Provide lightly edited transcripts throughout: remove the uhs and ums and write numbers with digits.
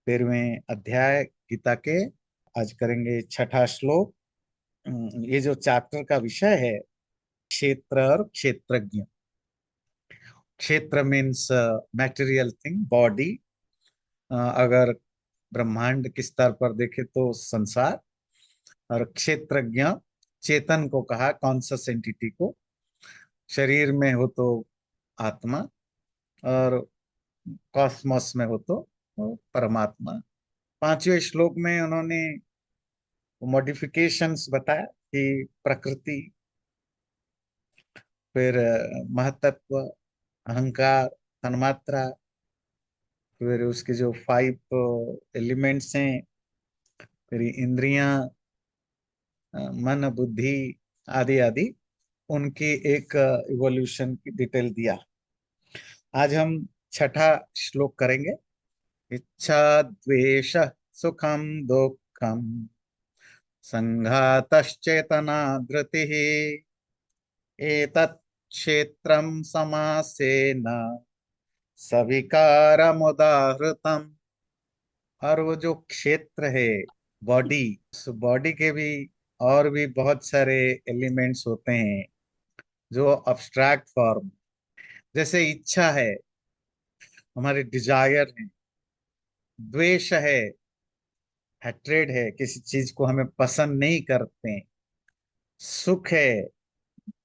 13वें अध्याय गीता के। आज करेंगे छठा श्लोक। ये जो चैप्टर का विषय है, क्षेत्र और क्षेत्रज्ञ। क्षेत्र मीन्स मैटेरियल थिंग, बॉडी। अगर ब्रह्मांड के स्तर पर देखे तो संसार। और क्षेत्रज्ञ चेतन को कहा, कॉन्शस एंटिटी को। शरीर में हो तो आत्मा, और कॉस्मोस में हो तो परमात्मा। पांचवें श्लोक में उन्होंने मॉडिफिकेशंस बताया कि प्रकृति, फिर महतत्व, अहंकार, तन्मात्रा, फिर उसके जो 5 एलिमेंट्स हैं, फिर इंद्रियां, मन, बुद्धि आदि आदि, उनकी एक इवोल्यूशन की डिटेल दिया। आज हम छठा श्लोक करेंगे। इच्छा द्वेष सुखम दुखम संघातश्चेतना धृतिः एतत् क्षेत्रम समासेन सविकारमुदाहृतम। और वो जो क्षेत्र है, बॉडी, उस बॉडी के भी और भी बहुत सारे एलिमेंट्स होते हैं जो अब्स्ट्रैक्ट फॉर्म। जैसे इच्छा है, हमारे डिजायर है। द्वेष है, हैट्रेड है, किसी चीज को हमें पसंद नहीं करते। सुख है,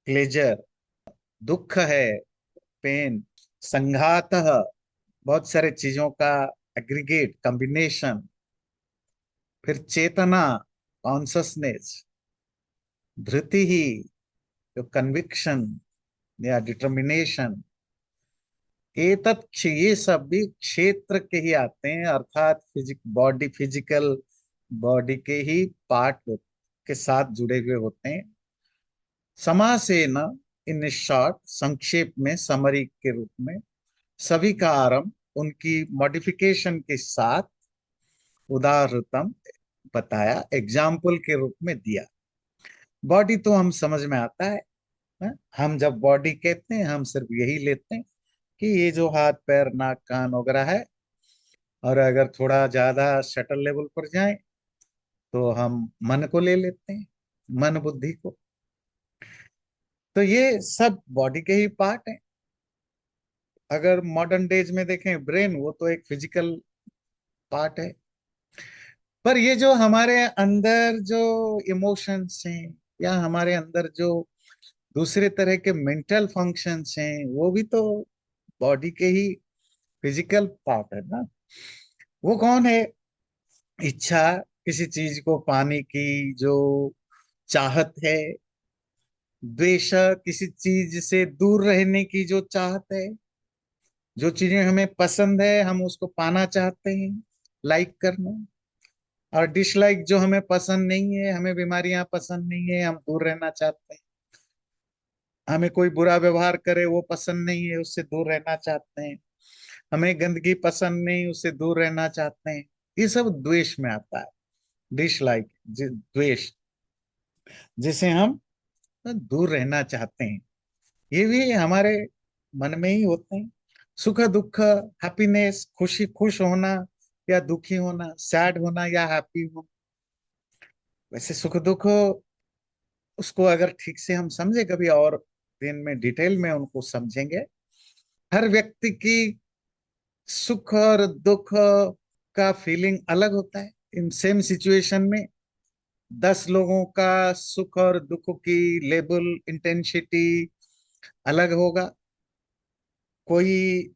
प्लेजर। दुख है, पेन। संघात, बहुत सारे चीजों का एग्रीगेट, कॉम्बिनेशन। फिर चेतना, कॉन्शसनेस। धृति ही, जो कन्विक्शन या डिटर्मिनेशन। ये सब भी क्षेत्र के ही आते हैं, अर्थात फिजिकल बॉडी के ही पार्ट के साथ जुड़े हुए होते हैं। समासेन, इन शॉर्ट, संक्षेप में, समरी के रूप में। सभी का आरंभ, उनकी मॉडिफिकेशन के साथ, उदाहरणतम, बताया, एग्जाम्पल के रूप में दिया। बॉडी तो हम समझ में आता है, हम जब बॉडी कहते हैं हम सिर्फ यही लेते हैं कि ये जो हाथ पैर नाक कान वगैरह है। और अगर थोड़ा ज्यादा शटल लेवल पर जाएं तो हम मन को ले लेते हैं, मन बुद्धि को। तो ये सब बॉडी के ही पार्ट हैं। अगर मॉडर्न डेज में देखें, ब्रेन, वो तो एक फिजिकल पार्ट है। पर ये जो हमारे अंदर जो इमोशंस हैं, या हमारे अंदर जो दूसरे तरह के मेंटल फंक्शंस हैं, वो भी तो बॉडी के ही फिजिकल पार्ट है ना। वो कौन है? इच्छा, किसी चीज को पाने की जो चाहत है। द्वेष, किसी चीज से दूर रहने की जो चाहत है। जो चीजें हमें पसंद है हम उसको पाना चाहते हैं, लाइक करना। और डिसलाइक, जो हमें पसंद नहीं है, हमें बीमारियां पसंद नहीं है, हम दूर रहना चाहते हैं। हमें कोई बुरा व्यवहार करे वो पसंद नहीं है, उससे दूर रहना चाहते हैं। हमें गंदगी पसंद नहीं, उससे दूर रहना चाहते हैं। ये सब द्वेष में आता है। डिसलाइक, द्वेष, जिसे हम दूर रहना चाहते हैं, ये भी हमारे मन में ही होते हैं। सुख दुख, हैप्पीनेस, खुशी, खुश होना या दुखी होना, सैड होना या हैप्पी होना। वैसे सुख दुख, उसको अगर ठीक से हम समझे कभी और दिन में डिटेल में उनको समझेंगे। हर व्यक्ति की सुख और दुख का फीलिंग अलग होता है। इन सेम सिचुएशन में 10 लोगों का सुख और दुख की लेवल, इंटेंसिटी अलग होगा। कोई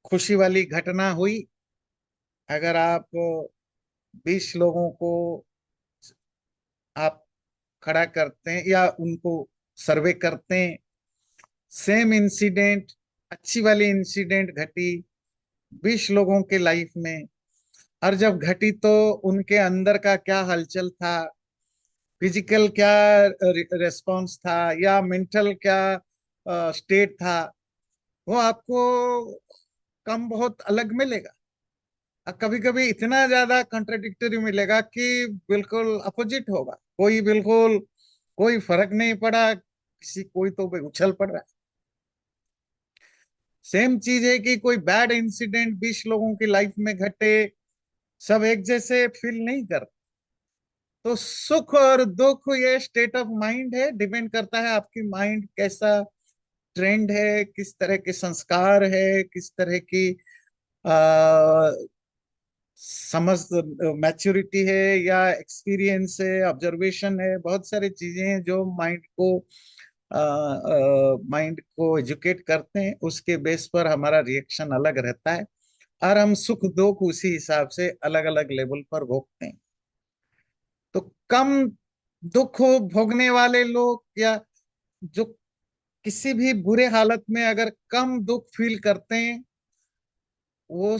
खुशी वाली घटना हुई, अगर आप 20 लोगों को आप खड़ा करते हैं या उनको सर्वे करते हैं, सेम इंसिडेंट, अच्छी वाली इंसिडेंट घटी 20 लोगों के लाइफ में। और जब घटी तो उनके अंदर का क्या हलचल था, फिजिकल क्या रेस्पॉन्स था, या मेंटल क्या स्टेट था, वो आपको कम बहुत अलग मिलेगा। कभी कभी इतना ज्यादा कंट्राडिक्टरी मिलेगा कि बिल्कुल अपोजिट होगा। कोई बिल्कुल कोई फर्क नहीं पड़ा, किसी कोई तो भाई उछल पड़ रहा है। सेम चीज है कि कोई बैड इंसिडेंट 20 लोगों की लाइफ में घटे, सब एक जैसे फील नहीं करते। तो सुख और दुख ये स्टेट ऑफ माइंड है, डिपेंड करता है आपकी माइंड कैसा ट्रेंड है, किस तरह के संस्कार है, किस तरह की आ, समझ, मैच्योरिटी है या एक्सपीरियंस है, ऑब्जर्वेशन है, बहुत सारी चीजें हैं जो माइंड को एजुकेट करते हैं। उसके बेस पर हमारा रिएक्शन अलग रहता है, और हम सुख दुख उसी हिसाब से अलग अलग लेवल पर भोगते हैं। तो कम दुख भोगने वाले लोग, या जो किसी भी बुरे हालत में अगर कम दुख फील करते हैं, वो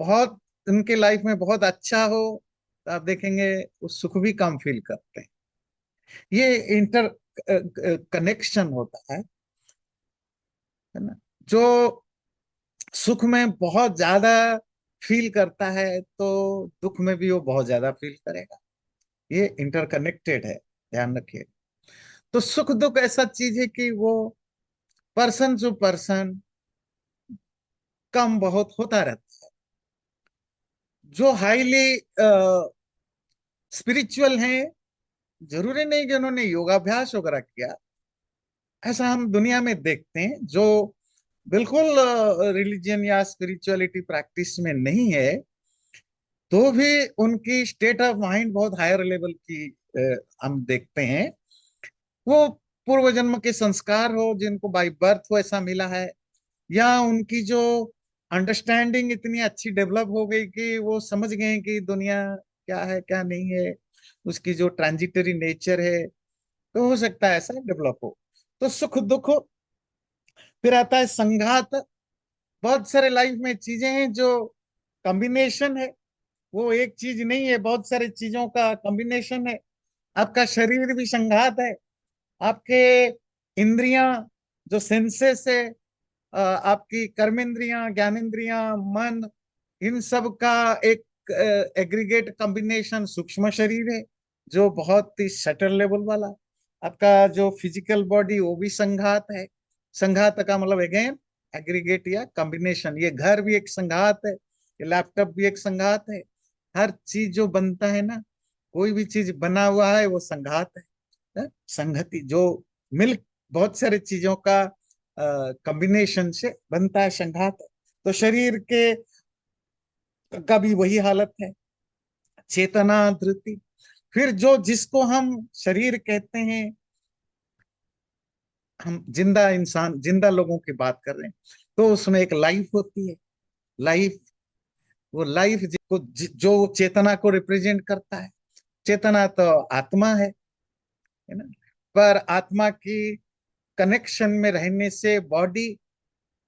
बहुत, उनके लाइफ में बहुत अच्छा हो, तो आप देखेंगे वो सुख भी कम फील करते हैं। ये इंटर कनेक्शन होता है ना। जो सुख में बहुत ज्यादा फील करता है, तो दुख में भी वो बहुत ज्यादा फील करेगा। ये इंटरकनेक्टेड है, ध्यान रखिए। तो सुख दुख ऐसा चीज है कि वो पर्सन टू पर्सन कम बहुत होता रहता है। जो हाईली स्पिरिचुअल हैं, जरूरी नहीं कि उन्होंने योगाभ्यास वगैरह किया, ऐसा हम दुनिया में देखते हैं। जो बिल्कुल रिलीजन या स्पिरिचुअलिटी प्रैक्टिस में नहीं है, तो भी उनकी स्टेट ऑफ माइंड बहुत हायर लेवल की हम देखते हैं। वो पूर्व जन्म के संस्कार हो, जिनको बाय बर्थ वैसा मिला है, या उनकी जो अंडरस्टैंडिंग इतनी अच्छी डेवलप हो गई कि वो समझ गए कि दुनिया क्या है क्या नहीं है, उसकी जो ट्रांजिटरी नेचर है, तो हो सकता है ऐसा डेवलप हो। तो सुख दुख हो, फिर आता है संघात। बहुत सारे लाइफ में चीजें हैं जो कॉम्बिनेशन है, वो एक चीज नहीं है, बहुत सारी चीजों का कॉम्बिनेशन है। आपका शरीर भी संघात है, आपके इंद्रियां, जो सेंसेस है, आपकी कर्मेंद्रियां, ज्ञानेंद्रियां, मन, इन सब का एक एग्रीगेट कॉम्बिनेशन सूक्ष्म शरीर है, जो बहुत ही सटल लेवल वाला। आपका जो फिजिकल बॉडी, वो भी संघात है। संघात का मतलब अगेन एग्रीगेट या कॉम्बिनेशन। ये घर भी एक संघात है, ये लैपटॉप भी एक संघात है। हर चीज जो बनता है ना, कोई भी चीज बना हुआ है वो संघात है, संगति जो मिल बहुत सारी चीजों का कॉम्बिनेशन से बनता है, संघात है। तो शरीर के का भी वही हालत है, चेतना धृति। फिर जो जिसको हम शरीर कहते हैं, हम जिंदा इंसान, जिंदा लोगों की बात कर रहे हैं, तो उसमें एक लाइफ होती है। लाइफ, वो लाइफ जिसको जो चेतना को रिप्रेजेंट करता है। चेतना तो आत्मा है ना। पर आत्मा की कनेक्शन में रहने से बॉडी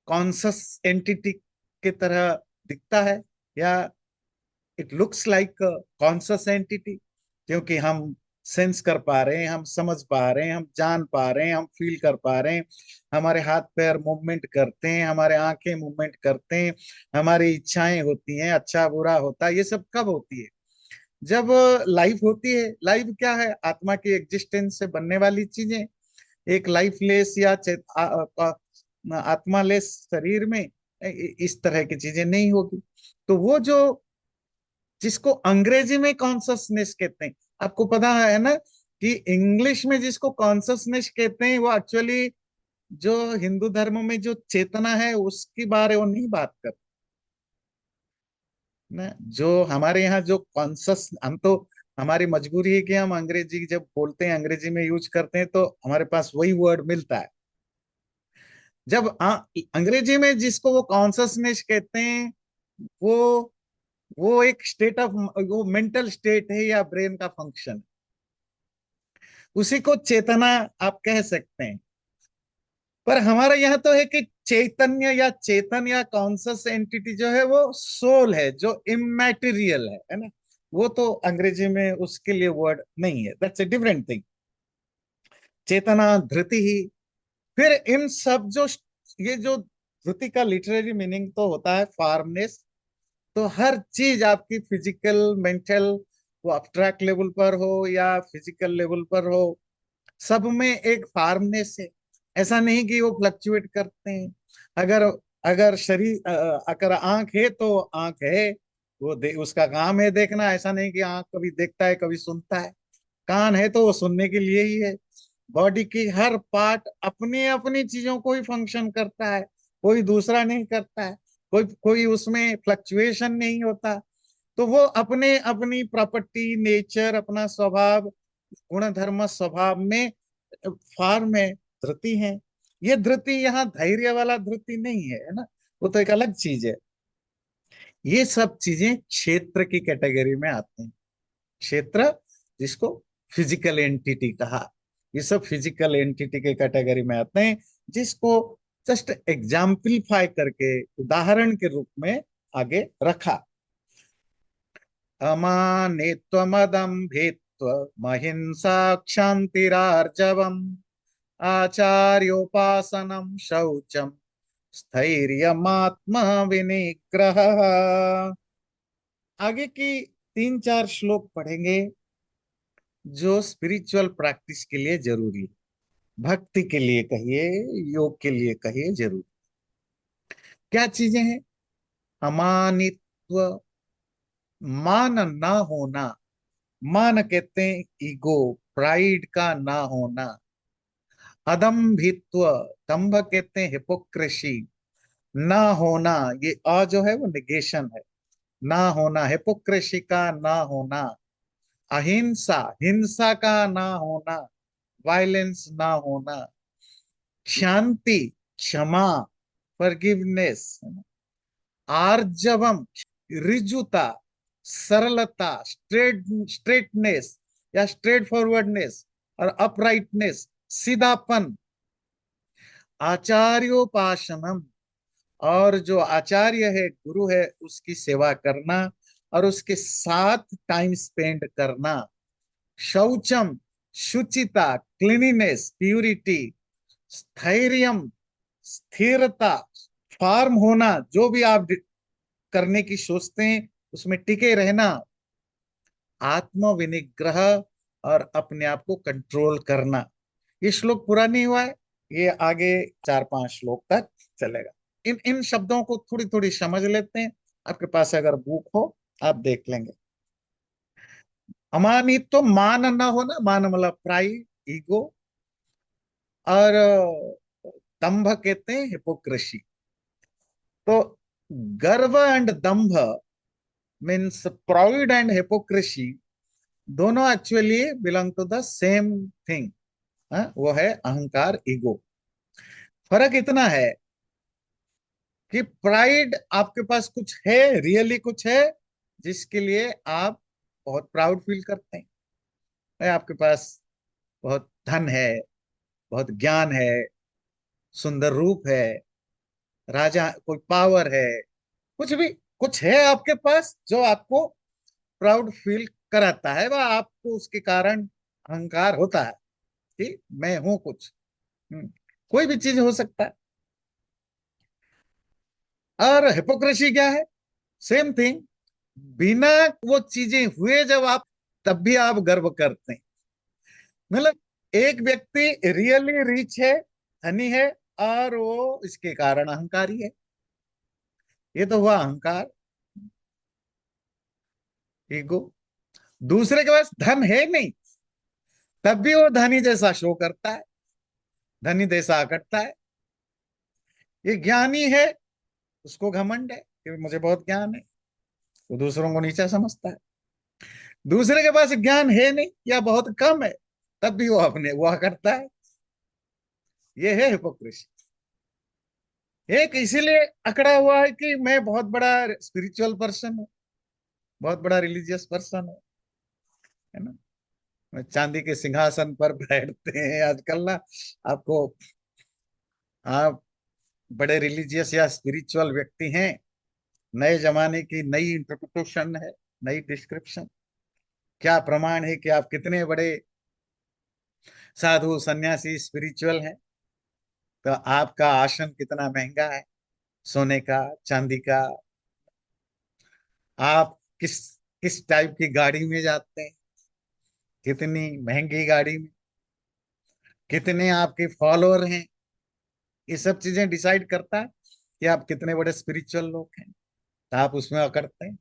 कॉन्शस एंटिटी की तरह दिखता है, या it looks like conscious entity, क्योंकि हम सेंस कर पा रहे हैं, हम समझ पा रहे हैं, हम जान पा रहे हैं, हम फील कर पा रहे हैं। हमारे हाथ पैर मूवमेंट करते हैं, हमारे आंखें मूवमेंट करते हैं, हमारी इच्छाएं होती हैं, अच्छा बुरा होता है। ये सब कब होती है? जब लाइफ होती है। लाइफ क्या है? आत्मा की एग्जिस्टेंस से बनने वाली चीजें। एक लाइफलेस या आत्मालेस शरीर में इस तरह की चीजें नहीं होगी। तो वो जो, जिसको अंग्रेजी में कॉन्शसनेस कहते हैं, आपको पता है ना कि इंग्लिश में जिसको कॉन्शसनेस कहते हैं, वो एक्चुअली जो हिंदू धर्म में जो चेतना है उसकी बारे वो नहीं बात कर ना। जो हमारे यहाँ जो कॉन्शस, हम तो, हमारी मजबूरी है कि हम अंग्रेजी जब बोलते हैं, अंग्रेजी में यूज करते हैं, तो हमारे पास वही वर्ड मिलता है। जब अंग्रेजी में जिसको वो कॉन्शसनेस कहते हैं, वो वो एक स्टेट ऑफ, वो मेंटल स्टेट है या ब्रेन का फंक्शन, उसी को चेतना आप कह सकते हैं। पर हमारा यहाँ तो है कि चैतन्य या चेतन या कॉन्शस एंटिटी जो है वो सोल है, जो इमैटेरियल है ना। वो तो अंग्रेजी में उसके लिए वर्ड नहीं है, दैट्स ए डिफरेंट थिंग। चेतना धृति ही। फिर इन सब जो, ये जो धृति का लिटरेरी मीनिंग तो होता है फॉर्मनेस। तो हर चीज आपकी फिजिकल, मेंटल, वो अब्स्ट्रैक्ट लेवल पर हो या फिजिकल लेवल पर हो, सब में एक फार्मनेस है। ऐसा नहीं कि वो फ्लक्चुएट करते हैं। अगर अगर शरीर, अगर आंख है तो आंख है, उसका काम है देखना, ऐसा नहीं कि आंख कभी देखता है कभी सुनता है। कान है तो वो सुनने के लिए ही है। बॉडी की हर पार्ट अपनी अपनी चीजों को ही फंक्शन करता है, कोई दूसरा नहीं करता है। कोई कोई उसमें फ्लक्चुएशन नहीं होता। तो वो अपने अपनी प्रॉपर्टी, नेचर, अपना स्वभाव, गुण धर्म स्वभाव में फॉर्म है, धृति है। ये धृति यहाँ धैर्य वाला धृति नहीं है, है ना। वो तो एक अलग चीज है। ये सब चीजें क्षेत्र की कैटेगरी में आते हैं। क्षेत्र, जिसको फिजिकल एंटिटी कहा, ये सब फिजिकल एंटिटी के कैटेगरी में आते हैं, जिसको जस्ट एग्जाम्पलीफाई करके, उदाहरण के रूप में आगे रखा। अमानित्वमदम्भित्वमहिंसा क्षान्तिरार्जवम् आचार्योपासनं शौचम स्थैर्यमात्म विनिग्रह। आगे की 3-4 श्लोक पढ़ेंगे जो स्पिरिचुअल प्रैक्टिस के लिए जरूरी है, भक्ति के लिए कहिए, योग के लिए कहिए, जरूरी। क्या चीजें हैं? अमानित्व, मान ना होना। मान कहते हैं ईगो, प्राइड का ना होना। अदम्भित्व, दंभ कहते हैं हिपोक्रेसी, ना होना। ये अ जो है वो निगेशन है, ना होना, हिपोक्रेसी का ना होना। अहिंसा, हिंसा का ना होना, वायलेंस ना होना। शांति, क्षमा, फॉरगिवनेस। आर्जवम, रिजुता, सरलता, स्ट्रेटनेस या स्ट्रेट फॉरवर्डनेस और अपराइटनेस, सीधापन। आचार्योपासनम, और जो आचार्य है, गुरु है, उसकी सेवा करना और उसके साथ टाइम स्पेंड करना। शौचम, शुचिता, क्लीनिनेस, प्यूरिटी। स्थैर्यम, स्थिरता, फार्म होना, जो भी आप करने की सोचते हैं उसमें टिके रहना। आत्म विनिग्रह, और अपने आप को कंट्रोल करना। ये श्लोक पूरा नहीं हुआ है, ये आगे 4-5 श्लोक तक चलेगा। इन इन शब्दों को थोड़ी थोड़ी समझ लेते हैं। आपके पास अगर बुक हो आप देख लेंगे। अमानित तो मान ना होना, मान मतलब प्राइड, ईगो। और दंभ कहते हैं हिपोक्रेसी। तो गर्व एंड दंभ मीन्स प्राइड एंड हिपोक्रेसी, दोनों actually belong to the same thing. वो है अहंकार, ईगो। फर्क इतना है कि प्राइड, आपके पास कुछ है, रियली कुछ है जिसके लिए आप बहुत प्राउड फील करते हैं। आपके पास बहुत धन है, बहुत ज्ञान है, सुंदर रूप है, राजा कोई पावर है, कुछ भी कुछ है आपके पास जो आपको प्राउड फील कराता है, वह आपको उसके कारण अहंकार होता है कि मैं हूं कुछ। कोई भी चीज हो सकता है। और हिपोक्रेसी क्या है? Same thing. बिना वो चीजें हुए जब आप, तब भी आप गर्व करते हैं। मतलब एक व्यक्ति रियली रिच है, धनी है, और वो इसके कारण अहंकारी है। ये तो हुआ अहंकार, ईगो। दूसरे के पास धन है नहीं, तब भी वो धनी जैसा शो करता है, धनी जैसा करता है। ये ज्ञानी है, उसको घमंड है कि मुझे बहुत ज्ञान है, वो दूसरों को नीचा समझता है। दूसरे के पास ज्ञान है नहीं या बहुत कम है, तब भी वो अपने वह करता है। ये है हिपोक्रेसी। एक इसीलिए अकड़ा हुआ है कि मैं बहुत बड़ा स्पिरिचुअल पर्सन हूँ, बहुत बड़ा रिलीजियस पर्सन हूँ, है ना। मैं चांदी के सिंहासन पर बैठते हैं आजकल ना, आपको। आप बड़े रिलीजियस या स्पिरिचुअल व्यक्ति हैं, नए जमाने की नई इंटरप्रिटेशन है, नई डिस्क्रिप्शन। क्या प्रमाण है कि आप कितने बड़े साधु सन्यासी स्पिरिचुअल हैं? तो आपका आसन कितना महंगा है, सोने का, चांदी का। आप किस किस टाइप की गाड़ी में जाते हैं, कितनी महंगी गाड़ी में, कितने आपके फॉलोअर हैं। ये सब चीजें डिसाइड करता है कि आप कितने बड़े स्पिरिचुअल लोग हैं। तो आप उसमें अकड़ते हैं।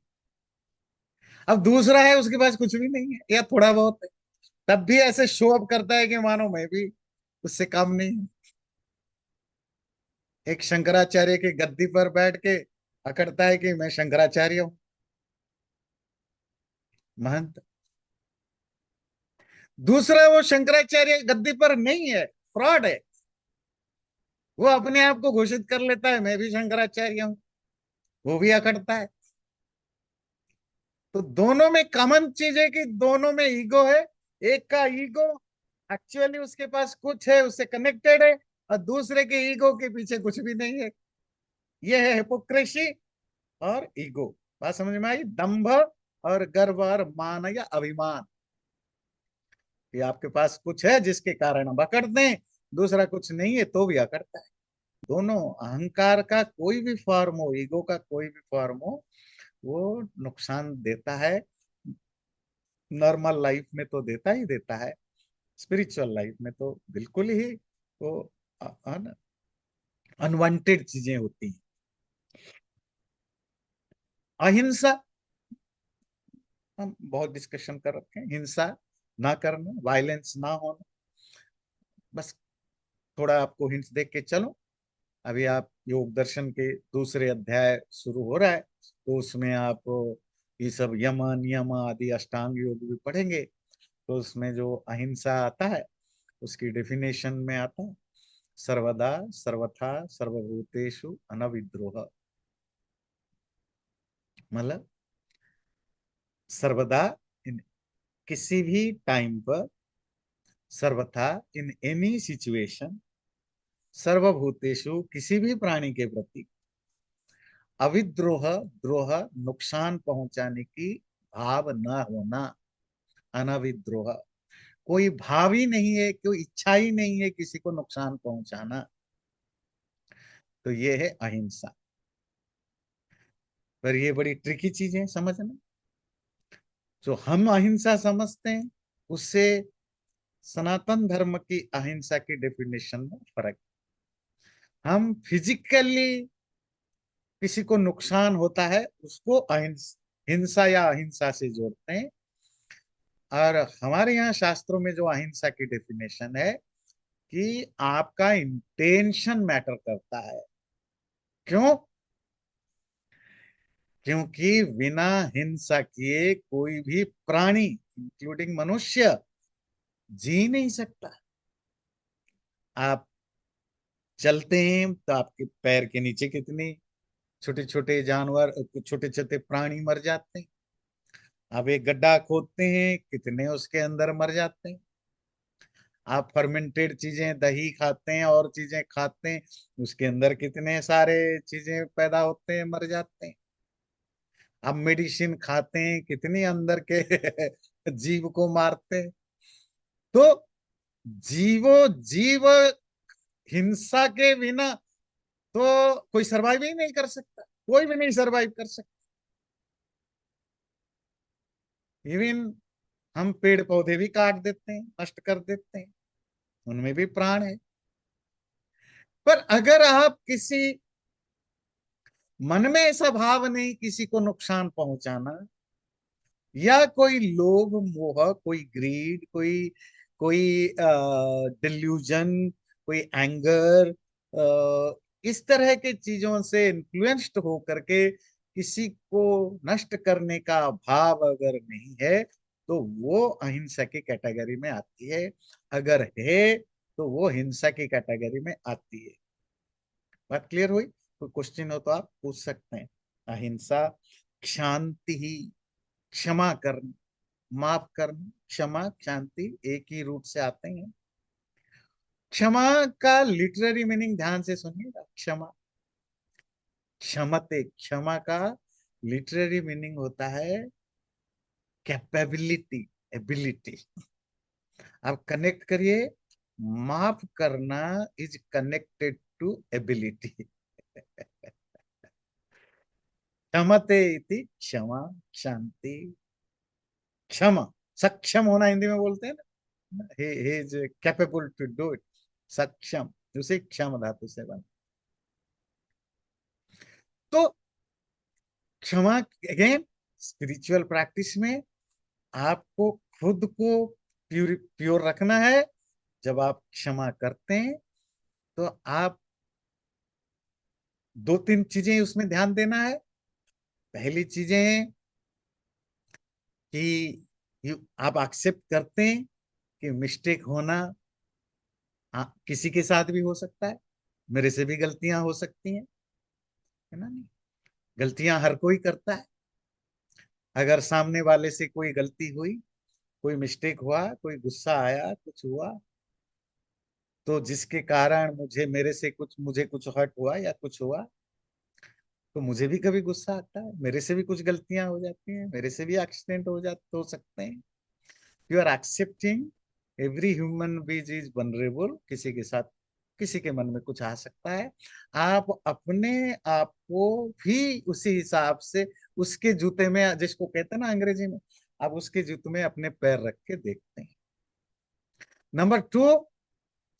अब दूसरा है उसके पास कुछ भी नहीं है या थोड़ा बहुत है, तब भी ऐसे शो अप करता है कि मानो मैं भी उससे कम नहीं हूं। एक शंकराचार्य की गद्दी पर बैठ के अकड़ता है कि मैं शंकराचार्य हूं, महंत। दूसरा वो शंकराचार्य गद्दी पर नहीं है, फ्रॉड है। वो अपने आप को घोषित कर लेता है मैं भी शंकराचार्य हूं, वो भी अकड़ता है। तो दोनों में कॉमन चीज है कि दोनों में ईगो है। एक का ईगो एक्चुअली उसके पास कुछ है, उससे कनेक्टेड है, और दूसरे के ईगो के पीछे कुछ भी नहीं है। ये है हिपोक्रेसी और ईगो। बात समझ में आई? दंभ और गर्व और मान या अभिमान, कि आपके पास कुछ है जिसके कारण हम अकड़ते हैं, दूसरा कुछ नहीं है तो भी अकड़ता है। दोनों, अहंकार का कोई भी फॉर्म हो, ईगो का कोई भी फॉर्म हो, वो नुकसान देता है। नॉर्मल लाइफ में तो देता ही देता है, स्पिरिचुअल लाइफ में तो बिल्कुल ही वो अनवांटेड चीजें होती हैं। अहिंसा, हम बहुत डिस्कशन कर रखे हैं, हिंसा ना करना, वायलेंस ना होना। बस थोड़ा आपको हिंट्स देख के चलो। अभी आप योग दर्शन के दूसरे अध्याय शुरू हो रहा है, तो उसमें आप ये सब यम नियम आदि अष्टांग योग भी पढ़ेंगे। तो उसमें जो अहिंसा आता है उसकी डेफिनेशन में आता है, सर्वदा सर्वथा सर्वभूतेषु अनविद्रोह। मतलब सर्वदा, इन किसी भी टाइम पर, सर्वथा इन एनी सिचुएशन, सर्वभूतेषु किसी भी प्राणी के प्रति, अविद्रोह, द्रोह नुकसान पहुंचाने की भाव न होना, अनविद्रोह। कोई भाव ही नहीं है, कोई इच्छा ही नहीं है किसी को नुकसान पहुंचाना, तो ये है अहिंसा। पर ये बड़ी ट्रिकी चीज है समझना। जो हम अहिंसा समझते हैं उससे सनातन धर्म की अहिंसा की डेफिनेशन में फर्क। हम फिजिकली किसी को नुकसान होता है उसको हिंसा या अहिंसा से जोड़ते हैं। और हमारे यहाँ शास्त्रों में जो अहिंसा की डेफिनेशन है कि आपका इंटेंशन मैटर करता है। क्यों? क्योंकि बिना हिंसा किए कोई भी प्राणी, इंक्लूडिंग मनुष्य, जी नहीं सकता। आप चलते हैं तो आपके पैर के नीचे कितने छोटे छोटे जानवर, छोटे छोटे प्राणी मर जाते हैं। आप एक गड्ढा खोदते हैं, कितने उसके अंदर मर जाते हैं। आप फर्मेंटेड चीजें, दही खाते हैं और चीजें खाते हैं, उसके अंदर कितने सारे चीजें पैदा होते हैं, मर जाते हैं। आप मेडिसिन खाते हैं, कितनी अंदर के जीव को मारते हैं। तो जीवो जीव हिंसा के बिना तो कोई सरवाइव ही नहीं कर सकता, कोई भी नहीं सरवाइव कर सकता। इवन हम पेड़ पौधे भी काट देते हैं, नष्ट कर देते हैं, उनमें भी प्राण है। पर अगर आप किसी, मन में ऐसा भाव नहीं किसी को नुकसान पहुंचाना, या कोई लोभ मोह, कोई ग्रीड, कोई कोई डिल्यूजन, कोई एंगर, इस तरह के चीजों से इन्फ्लुएंस्ड होकर के किसी को नष्ट करने का भाव अगर नहीं है, तो वो अहिंसा की कैटेगरी में आती है। अगर है तो वो हिंसा की कैटेगरी में आती है। बात क्लियर हुई? कोई क्वेश्चन हो तो आप पूछ सकते हैं। अहिंसा, शांति ही, क्षमा करना, माफ करना, क्षमा शांति एक ही रूट से आते हैं। क्षमा का लिटरेरी मीनिंग ध्यान से सुनिएगा। क्षमा, क्षमते, क्षमा का लिटरेरी मीनिंग होता है कैपेबिलिटी, एबिलिटी। आप कनेक्ट करिए, माफ करना इज कनेक्टेड टू एबिलिटी। क्षमते इति क्षमा, शांति, क्षमा, सक्षम होना हिंदी में बोलते हैं ना, he is capable to do it, सक्षम, उसे क्षम धातु से बना। तो क्षमा, अगेन स्पिरिचुअल प्रैक्टिस में आपको खुद को प्योर रखना है। जब आप क्षमा करते हैं तो आप दो तीन चीजें उसमें ध्यान देना है। पहली चीजें हैं कि आप एक्सेप्ट करते हैं कि मिस्टेक होना किसी के साथ भी हो सकता है। मेरे से भी गलतियां हो सकती हैं, है ना? नहीं, गलतियां हर कोई करता है। अगर सामने वाले से कोई गलती हुई, कोई मिस्टेक हुआ, कोई गुस्सा आया, कुछ हुआ, तो जिसके कारण मुझे कुछ हर्ट हुआ या कुछ हुआ, तो मुझे भी कभी गुस्सा आता है। मेरे से भी कुछ गलतियां हो जाती हैं, मेरे से भी एक्सीडेंट हो सकते हैं। You are accepting every human बीज इज वनरेबल। किसी के साथ, किसी के मन में कुछ आ सकता है। आप अपने आप को भी उसी हिसाब से उसके जूते में, जिसको कहते हैं ना अंग्रेजी में, आप उसके जूते में अपने पैर रख के देखते हैं। नंबर टू,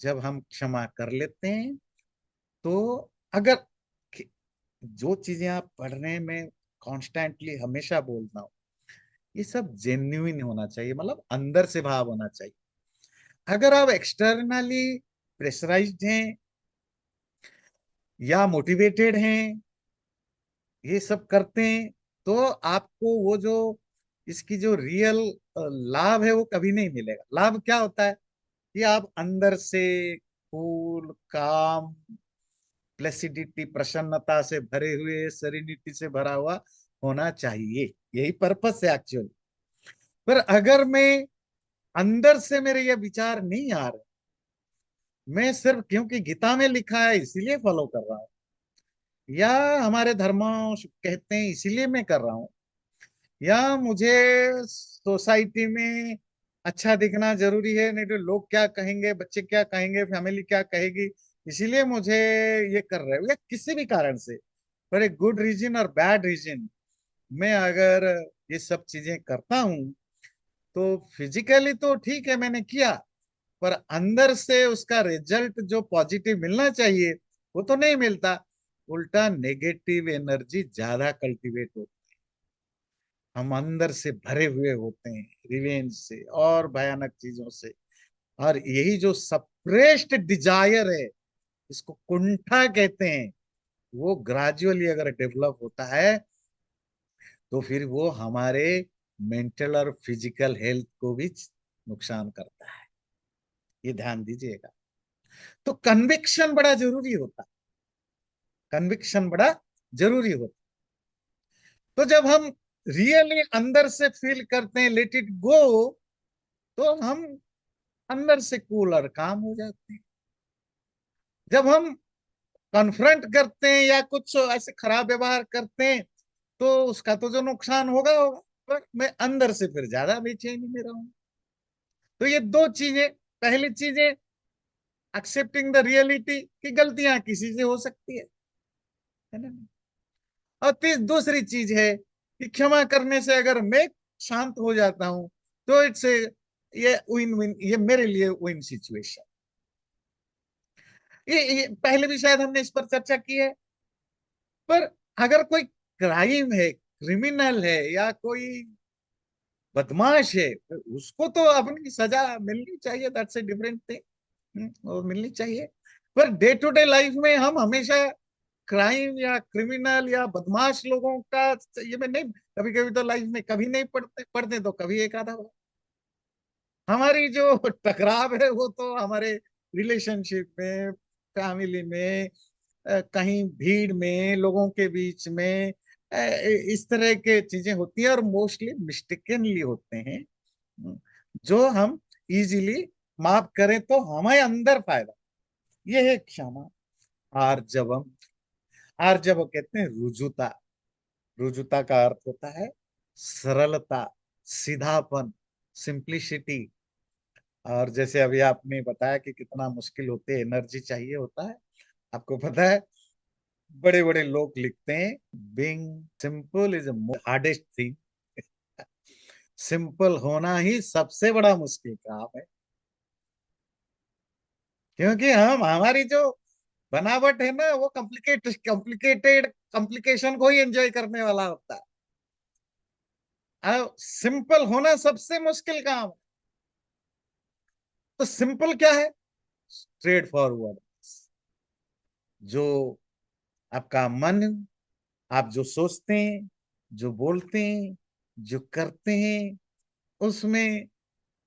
जब हम क्षमा कर लेते हैं तो अगर जो चीजें आप पढ़ने में कॉन्स्टेंटली हमेशा बोलना हो, ये सब जेन्युइन होना चाहिए, मतलब अंदर से भाव होना चाहिए। अगर आप एक्सटर्नली प्रेशराइज्ड हैं या मोटिवेटेड हैं, ये सब करते हैं, तो आपको वो जो इसकी जो रियल लाभ है वो कभी नहीं मिलेगा। लाभ क्या होता है कि आप अंदर से कूल, काम, प्लेसिडिटी, प्रसन्नता से भरे हुए, सेरेनिटी से भरा हुआ होना चाहिए। यही पर्पस है एक्चुअली। पर अगर मैं अंदर से मेरे ये विचार नहीं आ रहे, मैं सिर्फ क्योंकि गीता में लिखा है इसीलिए फॉलो कर रहा हूँ, या हमारे धर्म कहते हैं इसीलिए मैं कर रहा हूँ, या मुझे सोसाइटी में अच्छा दिखना जरूरी है, नहीं तो लोग क्या कहेंगे, बच्चे क्या कहेंगे, फैमिली क्या कहेगी, इसीलिए मुझे ये कर रहे हो, या किसी भी कारण से, पर एक गुड रीजन और बैड रीजन, मैं अगर ये सब चीजें करता हूँ, तो फिजिकली तो ठीक है मैंने किया, पर अंदर से उसका रिजल्ट जो पॉजिटिव मिलना चाहिए वो तो नहीं मिलता। उल्टा नेगेटिव एनर्जी ज्यादा कल्टीवेट होती है। हम अंदर से भरे हुए होते हैं रिवेंज से और भयानक चीजों से। और यही जो सप्रेस्ड डिजायर है, इसको कुंठा कहते हैं, वो ग्रेजुअली अगर डेवलप होता है तो फिर वो हमारे मेंटल और फिजिकल हेल्थ को भी नुकसान करता है। ये ध्यान दीजिएगा। तो कन्विक्शन बड़ा जरूरी होता है। कन्विक्शन बड़ा जरूरी होता है। तो जब हम रियली अंदर से फील करते हैं लेट इट गो, तो हम अंदर से कूल और काम हो जाते हैं। जब हम कन्फ्रंट करते हैं या कुछ ऐसे खराब व्यवहार करते हैं, तो उसका तो जो नुकसान होगा होगा, पर मैं अंदर से फिर ज्यादा बेचैनी में रहूंगा। तो ये दो चीजें, पहली चीजें एक्सेप्टिंग द रियलिटी कि गलतियां किसी से हो सकती है ना? और दूसरी चीज है कि क्षमा करने से अगर मैं शांत हो जाता हूं, तो इट्स ये विन विन, ये मेरे लिए विन सिचुएशन। ये पहले भी शायद हमने इस पर चर्चा की है। पर अगर कोई क्राइम है, क्रिमिनल है, या कोई बदमाश है, तो उसको तो अपनी सजा मिलनी चाहिए, दैट्स ए डिफरेंट थिंग, वो मिलनी चाहिए। Per day to day life में हम हमेशा क्राइम या क्रिमिनल या बदमाश लोगों का ये में नहीं, कभी कभी तो लाइफ में कभी नहीं पढ़ते, पढ़ते तो कभी एक आधा बार। हमारी जो टकराव है वो तो हमारे रिलेशनशिप में, फैमिली में, कहीं भीड़ में, लोगों के बीच में, इस तरह के चीजें होती हैं, और मोस्टली मिस्टेकनली होते हैं, जो हम इजीली माफ करें तो हमें अंदर फायदा। ये है क्षमा। आर्जवम। आर्जव कहते हैं रुजुता। रुजुता का अर्थ होता है सरलता, सीधापन, सिंप्लिसिटी। और जैसे अभी आपने बताया कि कितना मुश्किल होते हैं, एनर्जी चाहिए होता है। आपको पता है, बड़े बड़े लोग लिखते हैं being simple is hardest thing. Simple होना ही सबसे बड़ा मुश्किल काम है। क्योंकि हम हमारी जो बनावट है ना, वो कॉम्प्लिकेटेड कॉम्प्लिकेशन को ही एंजॉय करने वाला होता है। अब सिंपल होना सबसे मुश्किल काम है। तो सिंपल क्या है? Straight forward. जो आपका मन, आप जो सोचते हैं, जो बोलते हैं, जो करते हैं, उसमें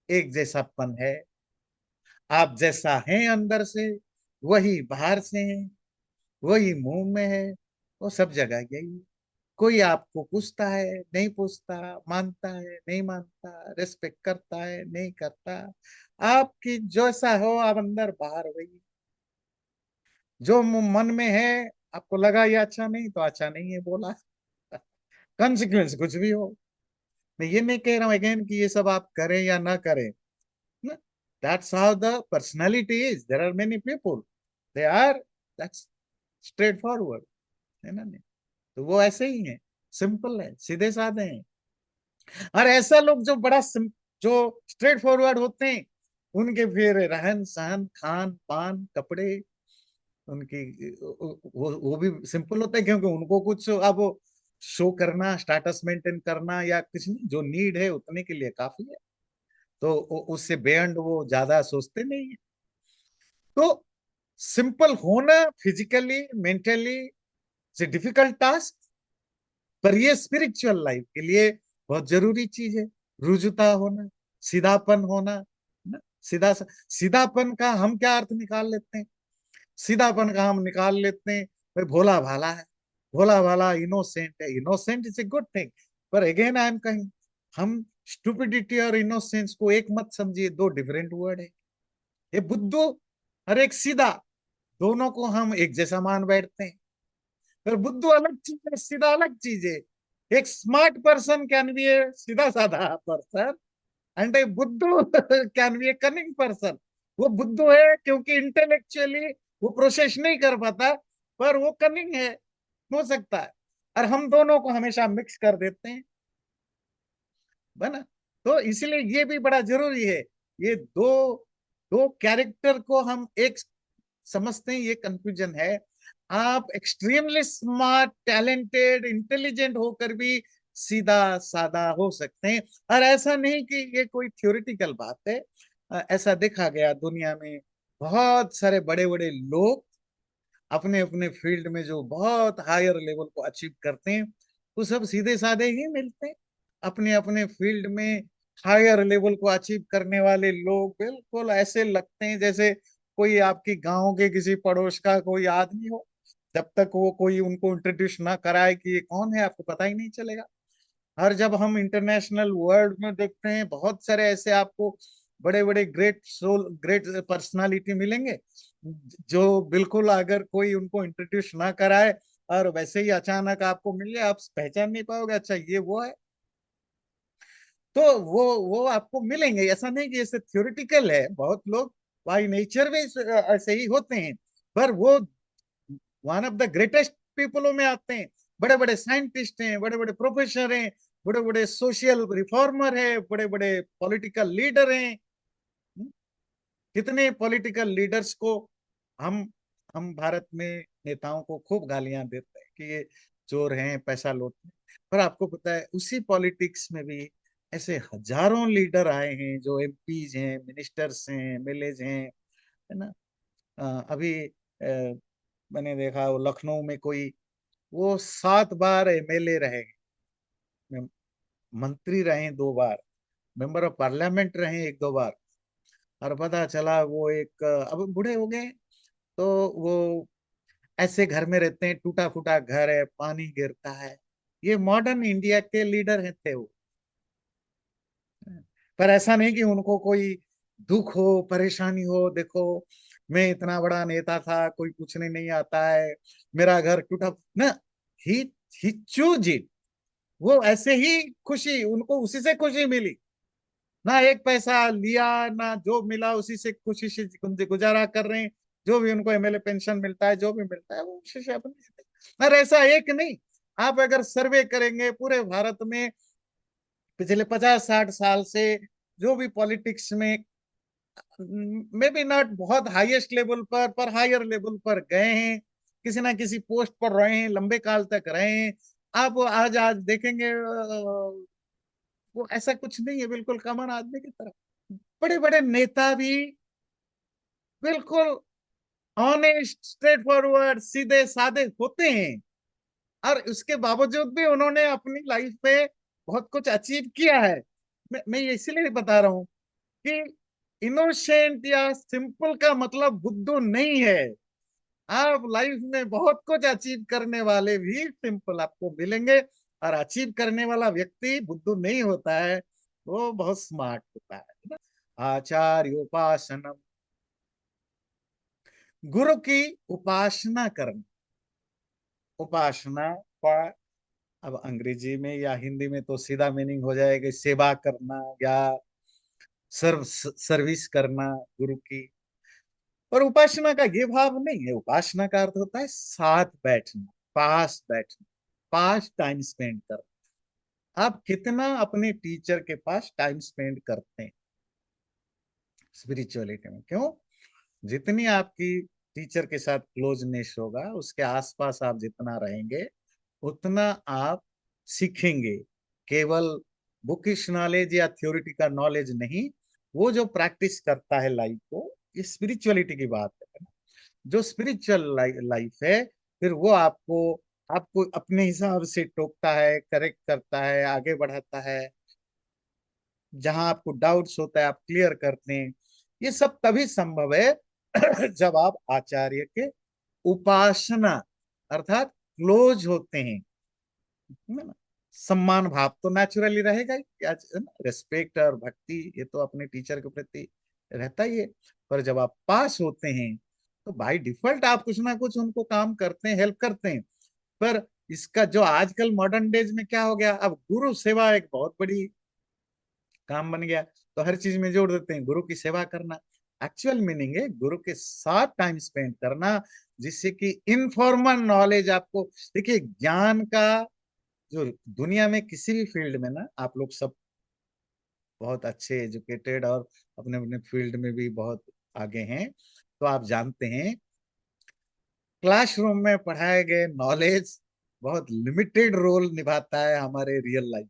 एक जैसापन है। आप जैसा हैं अंदर से, वही बाहर से है, वही मुंह में है, वो सब जगह यही है। कोई आपको पूछता है नहीं पूछता, मानता है नहीं मानता, रेस्पेक्ट करता है नहीं करता, आपकी जैसा हो आप अंदर बाहर वही। जो मन में है, आपको लगा ये अच्छा नहीं तो अच्छा नहीं है बोला, कंसिक्वेंस कुछ भी हो। मैं ये नहीं कह रहा हूं अगेन कि ये सब आप करें या ना करें। That's how the personality is. There are many people, they are that's straightforward, है ना नहीं? तो वो ऐसे ही हैं, सिंपल है, सीधे साधे हैं। और ऐसा लोग जो जो स्ट्रेट फॉरवर्ड होते हैं, उनके फिर रहन सहन, खान पान, कपड़े, उनकी वो भी सिंपल होते हैं, क्योंकि उनको कुछ अब शो करना, स्टेटस मेंटेन करना या कुछ नहीं, जो नीड है उतने के लिए काफी है। तो उससे बेअंड वो ज्यादा सोचते नहीं है। तो सिंपल होना फिजिकली मेंटली से डिफिकल्ट टास्क, पर ये स्पिरिचुअल लाइफ के लिए बहुत जरूरी चीज है। रुजुता होना, सीधापन होना, ना? सीधापन का हम क्या अर्थ निकाल लेते हैं? सीधापन का हम निकाल लेते हैं भाई भोला भाला है, भोला भाला इनोसेंट है। Innocent is a good thing, पर अगेन आई एम कहिंग, हम स्टुपिडिटी और इनोसेंस को एक मत समझिए, दो डिफरेंट वर्ड है। ये बुद्धू और एक सीधा, दोनों को हम एक जैसा मान बैठते हैं। पर बुद्धू अलग चीज है, सीधा अलग चीज है। एक स्मार्ट पर्सन कैन बी ए सीधा साधा पर्सन, एंड ए बुद्धू can be A cunning person. वो बुद्धू है क्योंकि इंटेलेक्चुअली वो प्रोसेस नहीं कर पाता, पर वो कनिंग है, हो सकता है। और हम दोनों को हमेशा मिक्स कर देते हैं, है ना? तो इसलिए ये भी बड़ा जरूरी है। ये दो दो कैरेक्टर को हम एक समझते हैं, ये कंफ्यूजन है। आप एक्सट्रीमली स्मार्ट, टैलेंटेड, इंटेलिजेंट होकर भी सीधा साधा हो सकते हैं। और ऐसा नहीं कि ये कोई थ्योरेटिकल बात है, ऐसा देखा गया दुनिया में। बहुत सारे बड़े बड़े लोग अपने अपने फील्ड में जो बहुत हायर लेवल को अचीव करते हैं, वो सब सीधे साधे ही मिलते हैं। अपने अपने फील्ड में हायर लेवल को अचीव करने वाले लोग बिल्कुल ऐसे लगते हैं जैसे कोई आपकी गांव के किसी पड़ोस का कोई आदमी हो। जब तक वो कोई उनको इंट्रोड्यूस ना कराए कि ये कौन है, आपको पता ही नहीं चलेगा। और जब हम इंटरनेशनल वर्ल्ड में देखते हैं, बहुत सारे ऐसे आपको बड़े बड़े ग्रेट सोल, ग्रेट पर्सनालिटी मिलेंगे, जो बिल्कुल अगर कोई उनको इंट्रोड्यूस ना कराए और वैसे ही अचानक आपको मिल जाए, आप पहचान नहीं पाओगे, अच्छा ये वो है। तो वो आपको मिलेंगे, ऐसा नहीं कि ऐसे थ्योरेटिकल है। बहुत लोग बाई नेचर में ऐसे ही होते हैं, पर वो वन ऑफ द ग्रेटेस्ट पीपलों में आते हैं। बड़े बड़े साइंटिस्ट हैं, बड़े बड़े प्रोफेसर हैं, बड़े बड़े सोशल रिफॉर्मर हैं, बड़े बड़े पॉलिटिकल लीडर हैं। कितने पॉलिटिकल लीडर्स को हम हम भारत में नेताओं को खूब गालियां देते हैं कि ये चोर हैं, पैसा लूटते हैं। पर आपको पता है उसी पॉलिटिक्स में भी ऐसे हजारों लीडर आए हैं, जो एमपीज हैं, मिनिस्टर्स हैं, एमएलएज हैं, है ना? अभी मैंने देखा वो लखनऊ में कोई, वो 7 बार एमएलए रहे, मंत्री रहे 2 बार, मेंबर ऑफ पार्लियामेंट रहे 1-2 बार। और पता चला वो एक अब बूढ़े हो गए, तो वो ऐसे घर में रहते हैं, टूटा फूटा घर है, पानी गिरता है। ये मॉडर्न इंडिया के लीडर हैं थे वो। पर ऐसा नहीं कि उनको कोई दुख हो, परेशानी हो, देखो मैं इतना बड़ा नेता था, कोई पूछने नहीं आता है, मेरा घर टूटा ना। ही ही चूज इट। वो ऐसे ही खुशी, उनको उसी से खुशी मिली, ना एक पैसा लिया ना जो मिला, उसी से खुशी से गुजारा कर रहे हैं। जो भी उनको एमएलए पेंशन मिलता है, जो भी मिलता है, वो उसी से अपने। और ऐसा एक नहीं, आप अगर सर्वे करेंगे पूरे भारत में पिछले 50-60 साल से, जो भी पॉलिटिक्स में मे बी नॉट बहुत हाईएस्ट लेवल पर हायर लेवल पर गए हैं, किसी ना किसी पोस्ट पर रहे हैं, लंबे काल तक रहे हैं। आप आज आज देखेंगे वो ऐसा कुछ नहीं है, बिल्कुल कॉमन आदमी की तरह। बड़े बड़े नेता भी बिल्कुल ऑनेस्ट, स्ट्रेट फॉरवर्ड, सीधे साधे होते हैं, और उसके बावजूद भी उन्होंने अपनी लाइफ में बहुत कुछ अचीव किया है। मैं ये इसीलिए बता रहा हूं कि इनोसेंट या सिंपल का मतलब बुद्धू नहीं है। आप लाइफ में बहुत कुछ अचीव करने वाले भी सिंपल आपको मिलेंगे, और अचीव करने वाला व्यक्ति बुद्धू नहीं होता है, वो बहुत स्मार्ट होता है ना। आचार्य उपासना, गुरु की उपासना करना। उपासना का अब अंग्रेजी में या हिंदी में तो सीधा मीनिंग हो जाएगा सेवा करना या सर्विस करना गुरु की। और उपासना का ये भाव नहीं है, उपासना का अर्थ होता है साथ बैठना, पास बैठना, पास टाइम स्पेंड करना। आप कितना अपने टीचर के पास टाइम स्पेंड करते हैं स्पिरिचुअलिटी में? क्यों? जितनी आपकी टीचर के साथ क्लोजनेस होगा, उसके आसपास आप जितना रहेंगे, उतना आप सीखेंगे। केवल बुकिश नॉलेज या थ्योरिटी का नॉलेज नहीं, वो जो प्रैक्टिस करता है लाइफ को, ये स्पिरिचुअलिटी की बात है। जो स्पिरिचुअल लाइफ है, फिर वो आपको आपको अपने हिसाब से टोकता है, करेक्ट करता है, आगे बढ़ाता है। जहां आपको डाउट्स होता है आप क्लियर करते हैं। ये सब तभी संभव है जब आप आचार्य के उपासना अर्थात क्लोज होते हैं, है ना। सम्मान भाव तो नेचुरली रहेगा ही, रिस्पेक्ट और भक्ति ये तो अपने टीचर के प्रति रहता ही है। पर जब आप पास होते हैं तो बाय डिफॉल्ट आप कुछ ना कुछ उनको काम करते हैं, हेल्प करते हैं। पर इसका जो आजकल मॉडर्न डेज में क्या हो गया, अब गुरु सेवा एक बहुत बड़ी काम बन गया, तो हर चीज में जोड़ देते हैं गुरु की सेवा करना। एक्चुअल मीनिंग है गुरु के साथ टाइम स्पेंड करना, जिससे कि इनफॉर्मल नॉलेज आपको। देखिए ज्ञान का जो दुनिया में किसी भी फील्ड में ना, आप लोग सब बहुत अच्छे एजुकेटेड और अपने अपने फील्ड में भी बहुत आगे हैं, तो आप जानते हैं क्लासरूम में पढ़ाए गए नॉलेज बहुत लिमिटेड रोल निभाता है हमारे रियल लाइफ।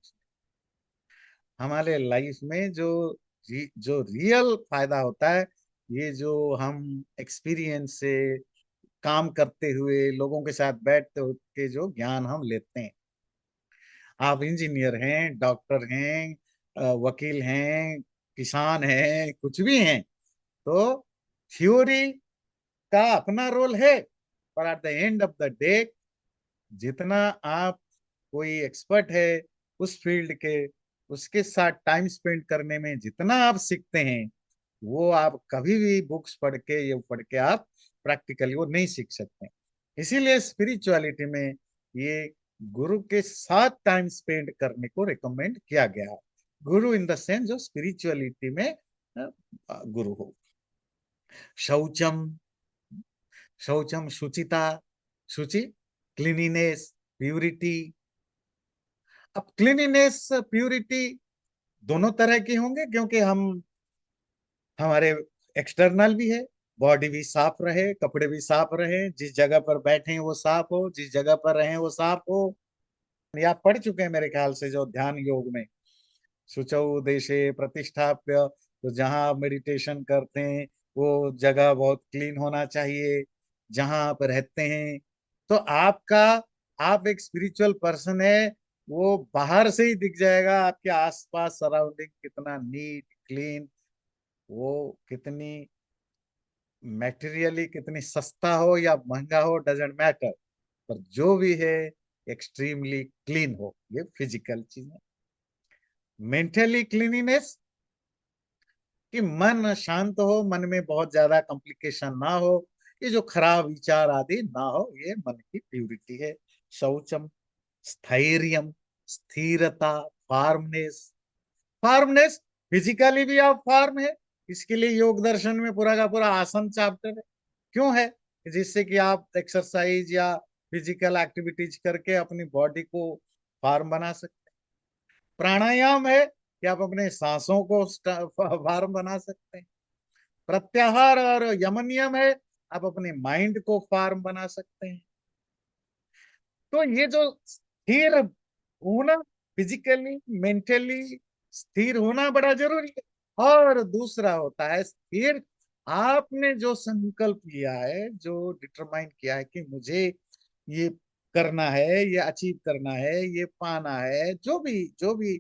हमारे लाइफ में जो रियल फायदा होता है, ये जो हम एक्सपीरियंस से, काम करते हुए, लोगों के साथ बैठते हुए के जो ज्ञान हम लेते हैं। आप इंजीनियर हैं, डॉक्टर हैं, वकील हैं, किसान हैं, कुछ भी हैं, तो थ्योरी का अपना रोल है, पर at the end of the day जितना आप, कोई एक्सपर्ट है उस फील्ड के, उसके साथ टाइम स्पेंड करने में जितना आप सीखते हैं, वो आप कभी भी बुक्स पढ़ के, ये पढ़ के आप प्रैक्टिकली वो नहीं सीख सकते। इसीलिए स्पिरिचुअलिटी में ये गुरु के साथ टाइम स्पेंड करने को रिकमेंड किया गया है। गुरु इन द सेंस जो स्पिरिचुअलिटी में गुरु हो। शौचम, शौचम शुचिता, शुचि क्लीनिनेस, प्यूरिटी। अब क्लीनिनेस प्यूरिटी दोनों तरह की होंगे, क्योंकि हम हमारे एक्सटर्नल भी है, बॉडी भी साफ रहे, कपड़े भी साफ रहे, जिस जगह पर बैठे हैं वो साफ हो, जिस जगह पर रहे वो साफ हो। ये आप पढ़ चुके हैं मेरे ख्याल से जो ध्यान योग में, शुचौ देशे प्रतिष्ठाप्य, तो जहां आप मेडिटेशन करते हैं वो जगह बहुत क्लीन होना चाहिए, जहां आप रहते हैं। तो आपका, आप एक स्पिरिचुअल पर्सन है, वो बाहर से ही दिख जाएगा, आपके आसपास सराउंडिंग कितना नीट क्लीन, वो कितनी मैटेरियली कितनी सस्ता हो या महंगा हो, डजेंट मैटर, पर जो भी है एक्सट्रीमली क्लीन हो, ये फिजिकल चीज है। मेंटली क्लीनिनेस, कि मन शांत हो, मन में बहुत ज्यादा कॉम्प्लिकेशन ना हो, ये जो खराब विचार आदि ना हो, ये मन की प्यूरिटी है। शौचम, स्थैर्यम, स्थिरता, फार्मनेस। फार्मनेस, फिजिकली भी आप फार्म है, इसके लिए योग दर्शन में पूरा का पूरा आसन चैप्टर है। क्यों है? जिससे कि आप एक्सरसाइज या फिजिकल एक्टिविटीज करके अपनी बॉडी को फार्म बना सकते। प्राणायाम है कि आप अपने सांसों को फार्म बना सकते हैं। प्रत्याहार और यमनियम है, आप अपने माइंड को फार्म बना सकते हैं। तो ये जो स्थिर होना, फिजिकली, मेंटली, स्थिर होना बड़ा जरूरी है। और दूसरा होता है स्थिर, आपने जो संकल्प लिया है, जो डिटरमाइन किया है कि मुझे ये करना है, ये अचीव करना है, ये पाना है, जो भी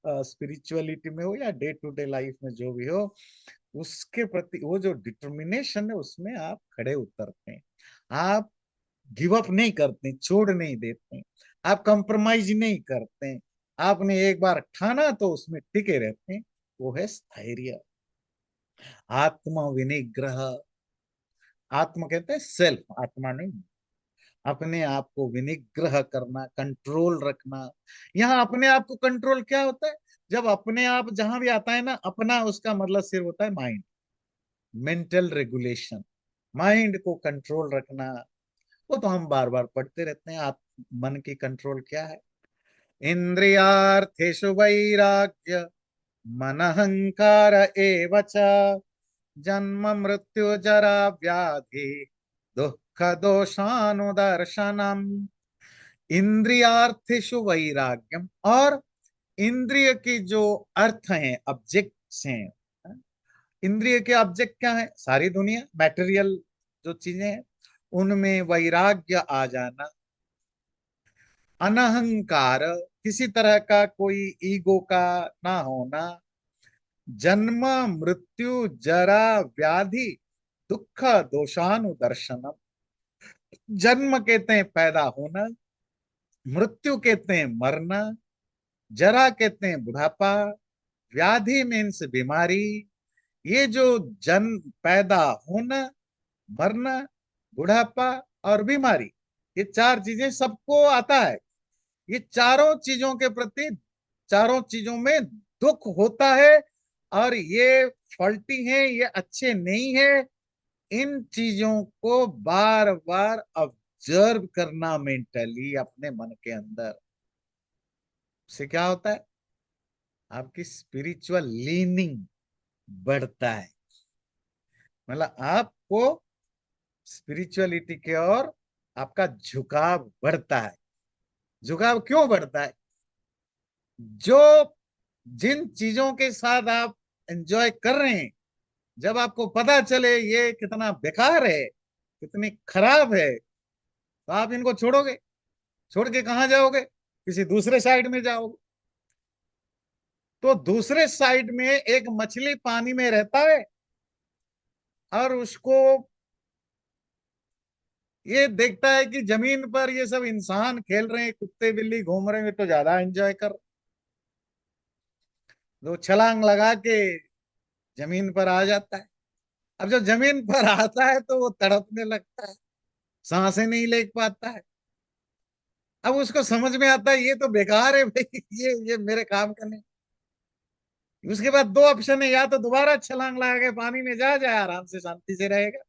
स्पिरिचुअलिटी में हो या डे टू डे लाइफ में जो भी हो, उसके प्रति वो जो डिटर्मिनेशन है, उसमें आप खड़े उतरते हैं। आप गिव अप नहीं करते, छोड़ नहीं देते, आप कंप्रोमाइज नहीं करते, आपने एक बार ठाना तो उसमें टिके रहते हैं। वो है स्थैर्य, आत्म विनिग्रह। आत्म कहते हैं सेल्फ, आत्मा नहीं। अपने आप को विनिग्रह करना, कंट्रोल रखना। यहाँ अपने आप को कंट्रोल क्या होता है? जब अपने आप जहां भी आता है ना अपना, उसका मतलब सिर्फ होता है माइंड, मेंटल रेगुलेशन, माइंड को कंट्रोल रखना। वो तो हम बार बार पढ़ते रहते हैं। आप मन की कंट्रोल क्या है? इंद्रियार्थेषु वैराग्य, मनहंकार एव च, जन्म मृत्यु जरा व्याधि दुख दोषानुदर्शनम। इंद्रियार्थेषु वैराग्यम, और इंद्रिय के जो अर्थ हैं, ऑब्जेक्ट्स हैं। इंद्रिय के ऑब्जेक्ट क्या है? सारी दुनिया, मैटेरियल जो चीजें हैं, उनमें वैराग्य आ जाना। अनहंकार, किसी तरह का कोई ईगो का ना होना। जन्म मृत्यु जरा व्याधि दुख दोषानुदर्शनम। जन्म कहते हैं पैदा होना, मृत्यु कहते हैं मरना, जरा कहते हैं बुढ़ापा, व्याधि मीन्स बीमारी। ये जो जन्म, पैदा होना, मरना, बुढ़ापा और बीमारी, ये चार चीजें सबको आता है। ये चारों चीजों के प्रति, चारों चीजों में दुख होता है। और ये फॉल्टी है, ये अच्छे नहीं है। इन चीजों को बार बार ऑब्जर्व करना मेंटली अपने मन के अंदर, उससे क्या होता है? आपकी स्पिरिचुअल लीनिंग बढ़ता है। मतलब आपको स्पिरिचुअलिटी की ओर आपका झुकाव बढ़ता है। झुकाव क्यों बढ़ता है? जो जिन चीजों के साथ आप एंजॉय कर रहे हैं, जब आपको पता चले ये कितना बेकार है, कितनी खराब है, तो आप इनको छोड़ोगे। छोड़ के कहाँ जाओगे? किसी दूसरे साइड में जाओगे। तो दूसरे साइड में एक मछली पानी में रहता है, और उसको ये देखता है कि जमीन पर ये सब इंसान खेल रहे हैं, कुत्ते बिल्ली घूम रहे हैं, तो ज्यादा एंजॉय कर। तो छलांग लगा के जमीन पर आ जाता है। अब जब जमीन पर आता है तो वो तड़पने लगता है, सांसें नहीं ले पाता है। अब उसको समझ में आता है ये तो बेकार है भाई, ये मेरे काम का नहीं। उसके बाद दो ऑप्शन है, या तो दोबारा छलांग लगा के पानी में जा जाए, आराम से शांति से रहेगा,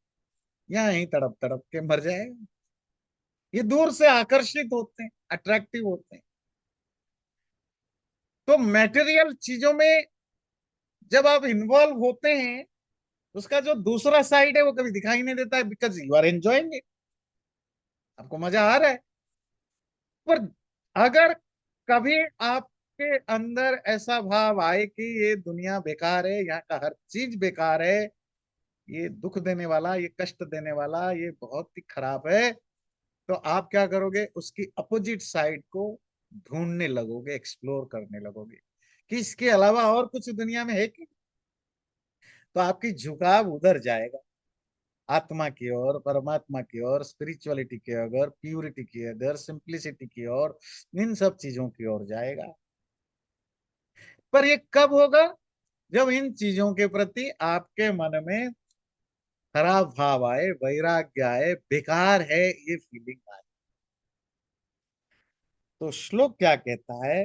या यहीं तड़प तड़प के मर जाएगा। ये दूर से आकर्षित होते हैं, अट्रैक्टिव होते हैं। तो मैटेरियल चीजों में जब आप इन्वॉल्व होते हैं, उसका जो दूसरा साइड है वो कभी दिखाई नहीं देता है, because you are enjoying it, आपको मजा आ रहा है। पर अगर कभी आपके अंदर ऐसा भाव आए कि ये दुनिया बेकार है, यहाँ का हर चीज बेकार है, ये दुख देने वाला, ये कष्ट देने वाला, ये बहुत ही खराब है, तो आप क्या करोगे? उसकी अपोजिट साइड को ढूंढने लगोगे, एक्सप्लोर करने लगोगे कि इसके अलावा और कुछ दुनिया में है कि। तो आपकी झुकाव उधर जाएगा, आत्मा की ओर, परमात्मा की ओर, स्पिरिचुअलिटी की ओर, प्यूरिटी की ओर, सिंप्लिसिटी की ओर, इन सब चीजों की ओर जाएगा। पर ये कब होगा? जब इन चीजों के प्रति आपके मन में खराब भाव आए, वैराग्य आए, बेकार है ये फीलिंग आए। तो श्लोक क्या कहता है?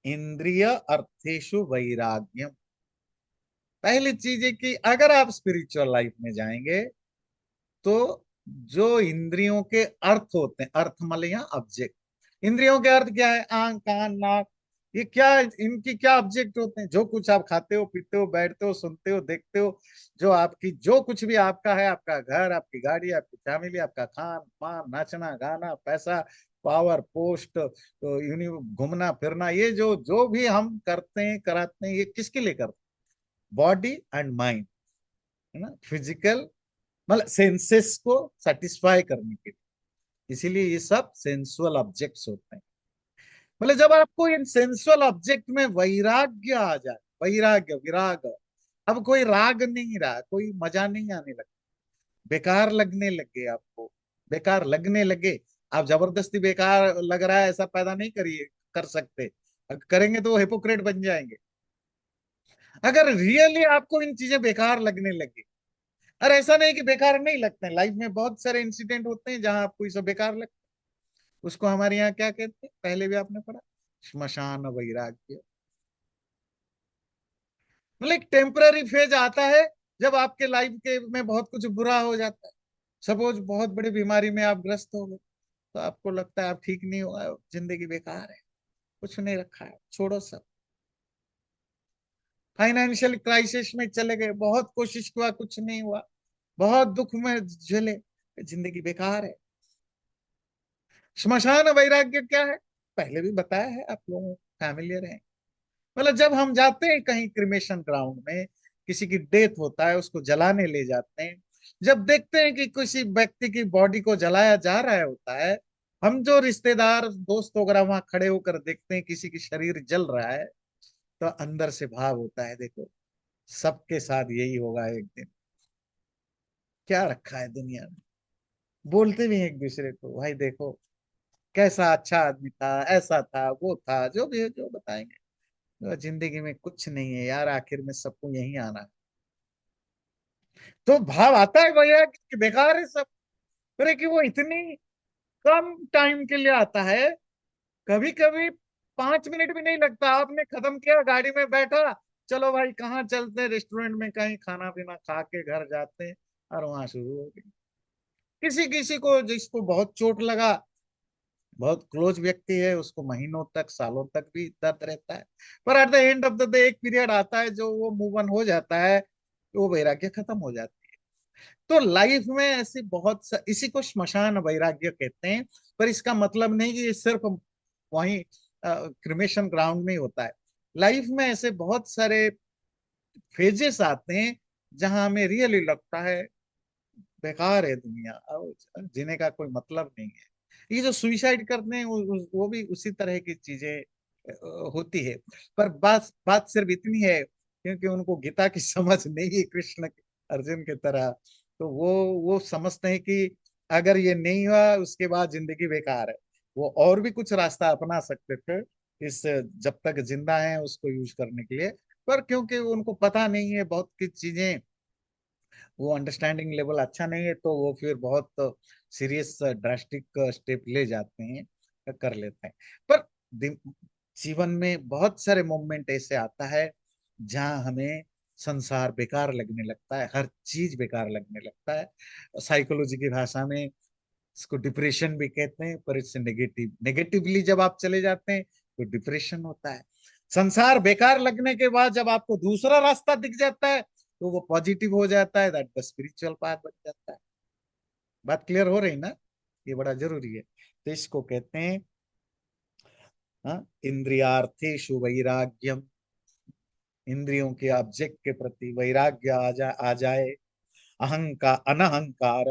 इंद्रिय अर्थेषु वैराग्यम। पहली चीज है कि अगर आप स्पिरिचुअल लाइफ में जाएंगे, तो जो इंद्रियों के अर्थ होते हैं, अर्थ मतलब यहाँ ऑब्जेक्ट। इंद्रियों के अर्थ क्या है? आंख कान नाक, ये क्या, इनकी क्या ऑब्जेक्ट होते हैं? जो कुछ आप खाते हो, पीते हो, बैठते हो, सुनते हो, देखते हो, जो आपकी, जो कुछ भी आपका है, आपका घर, आपकी गाड़ी, आपकी फैमिली, आपका खान पान, नाचना गाना, पैसा, पावर, पोस्ट, यूनि घूमना फिरना, ये जो जो भी हम करते हैं कराते हैं, ये किसके लिए करते हैं? बॉडी एंड माइंड, है ना, फिजिकल, मतलब सेंसेस को सेटिस्फाई करने के लिए। इसीलिए ये सब सेंसुअल ऑब्जेक्ट्स होते हैं। मतलब जब आपको इन सेंसुअल ऑब्जेक्ट में वैराग्य आ जाए, वैराग्य, विराग, अब कोई राग नहीं रहा, कोई मजा नहीं आने लगा, बेकार लगने लगे आपको, बेकार लगने लगे। आप जबरदस्ती बेकार लग रहा है ऐसा पैदा नहीं करिए, कर सकते। अगर करेंगे तो वो हिपोक्रेट बन जाएंगे। अगर रियली आपको इन चीजें बेकार लगने लगे, और ऐसा नहीं कि बेकार नहीं लगते हैं, लाइफ में बहुत सारे इंसिडेंट होते हैं जहां आपको ये सब बेकार लगता है। उसको हमारे यहाँ क्या कहते हैं, पहले भी आपने पढ़ा, श्मशान वैराग्य। मतलब एक टेम्पररी फेज आता है जब आपके लाइफ के में बहुत कुछ बुरा हो जाता है। सपोज बहुत बड़ी बीमारी में आप ग्रस्त हो गए, तो आपको लगता है आप ठीक नहीं हुआ, जिंदगी बेकार है, कुछ नहीं रखा है, छोड़ो सब। फाइनेंशियल क्राइसिस में चले गए, बहुत कोशिश किया, कुछ नहीं हुआ, बहुत दुख में झेले, जिंदगी बेकार है। श्मशान वैराग्य क्या है, पहले भी बताया है, आप लोगों फैमिलियर है। मतलब जब हम जाते हैं कहीं क्रिमेशन ग्राउंड में, किसी की डेथ होता है, उसको जलाने ले जाते हैं, जब देखते हैं कि किसी व्यक्ति की बॉडी को जलाया जा रहा है होता है, हम जो रिश्तेदार दोस्त वगैरह वहां खड़े होकर देखते हैं किसी की शरीर जल रहा है, तो अंदर से भाव होता है, देखो सबके साथ यही होगा एक दिन, क्या रखा है दुनिया में। बोलते भी हैं एक दूसरे को, भाई देखो कैसा अच्छा आदमी था, ऐसा था, वो था, जो भी है जो बताएंगे। तो जिंदगी में कुछ नहीं है यार, आखिर में सबको यही आना है। तो भाव आता है भैया कि बेकार है सब। अरे कि वो इतनी कम टाइम के लिए आता है, कभी कभी 5 मिनट भी नहीं लगता, आपने खत्म किया, गाड़ी में बैठा, चलो भाई कहाँ चलते हैं, रेस्टोरेंट में कहीं खाना पीना खा के घर जाते हैं, और वहां शुरू हो गई। किसी किसी को जिसको बहुत चोट लगा, बहुत क्लोज व्यक्ति है, उसको महीनों तक सालों तक भी दर्द रहता है, पर at the end of the day एक पीरियड आता है जो वो मूव ऑन हो जाता है, तो वो वैराग्य खत्म हो जाती है। तो लाइफ में ऐसी इसी को श्मशान वैराग्य कहते हैं। पर इसका मतलब नहीं कि ये सिर्फ वहीं क्रिमेशन ग्राउंड में ही होता है। लाइफ में ऐसे बहुत सारे फेजेस आते हैं जहां हमें रियली लगता है बेकार है दुनिया, और जीने का कोई मतलब नहीं है। ये जो सुइसाइड करते हैं वो भी उसी तरह की चीजें होती है। पर बात बात सिर्फ इतनी है, क्योंकि उनको गीता की समझ नहीं है कृष्ण अर्जुन की तरह, तो वो समझते हैं कि अगर ये नहीं हुआ उसके बाद जिंदगी बेकार है। वो और भी कुछ रास्ता अपना सकते थे इस, जब तक जिंदा है उसको यूज करने के लिए। पर क्योंकि उनको पता नहीं है बहुत की चीजें, वो अंडरस्टैंडिंग लेवल अच्छा नहीं है, तो वो फिर बहुत सीरियस ड्रास्टिक स्टेप ले जाते हैं, कर लेते हैं। पर जीवन में बहुत सारे मोमेंट ऐसे आता है जहां हमें संसार बेकार लगने लगता है, हर चीज बेकार लगने लगता है। साइकोलॉजी की भाषा में इसको डिप्रेशन भी कहते हैं, पर इससे नेगेटिवली जब आप चले जाते हैं तो डिप्रेशन होता है। संसार बेकार लगने के बाद जब आपको दूसरा रास्ता दिख जाता है, तो वो पॉजिटिव हो जाता है, दैट द स्पिरिचुअल पाथ बन जाता है। बात क्लियर हो रही ना, ये बड़ा जरूरी है। तो इसको कहते हैं, हाँ, इंद्रियार्थेषु वैराग्यम, इंद्रियों के ऑब्जेक्ट के प्रति वैराग्य आ जाए। अहंकार, अनहंकार,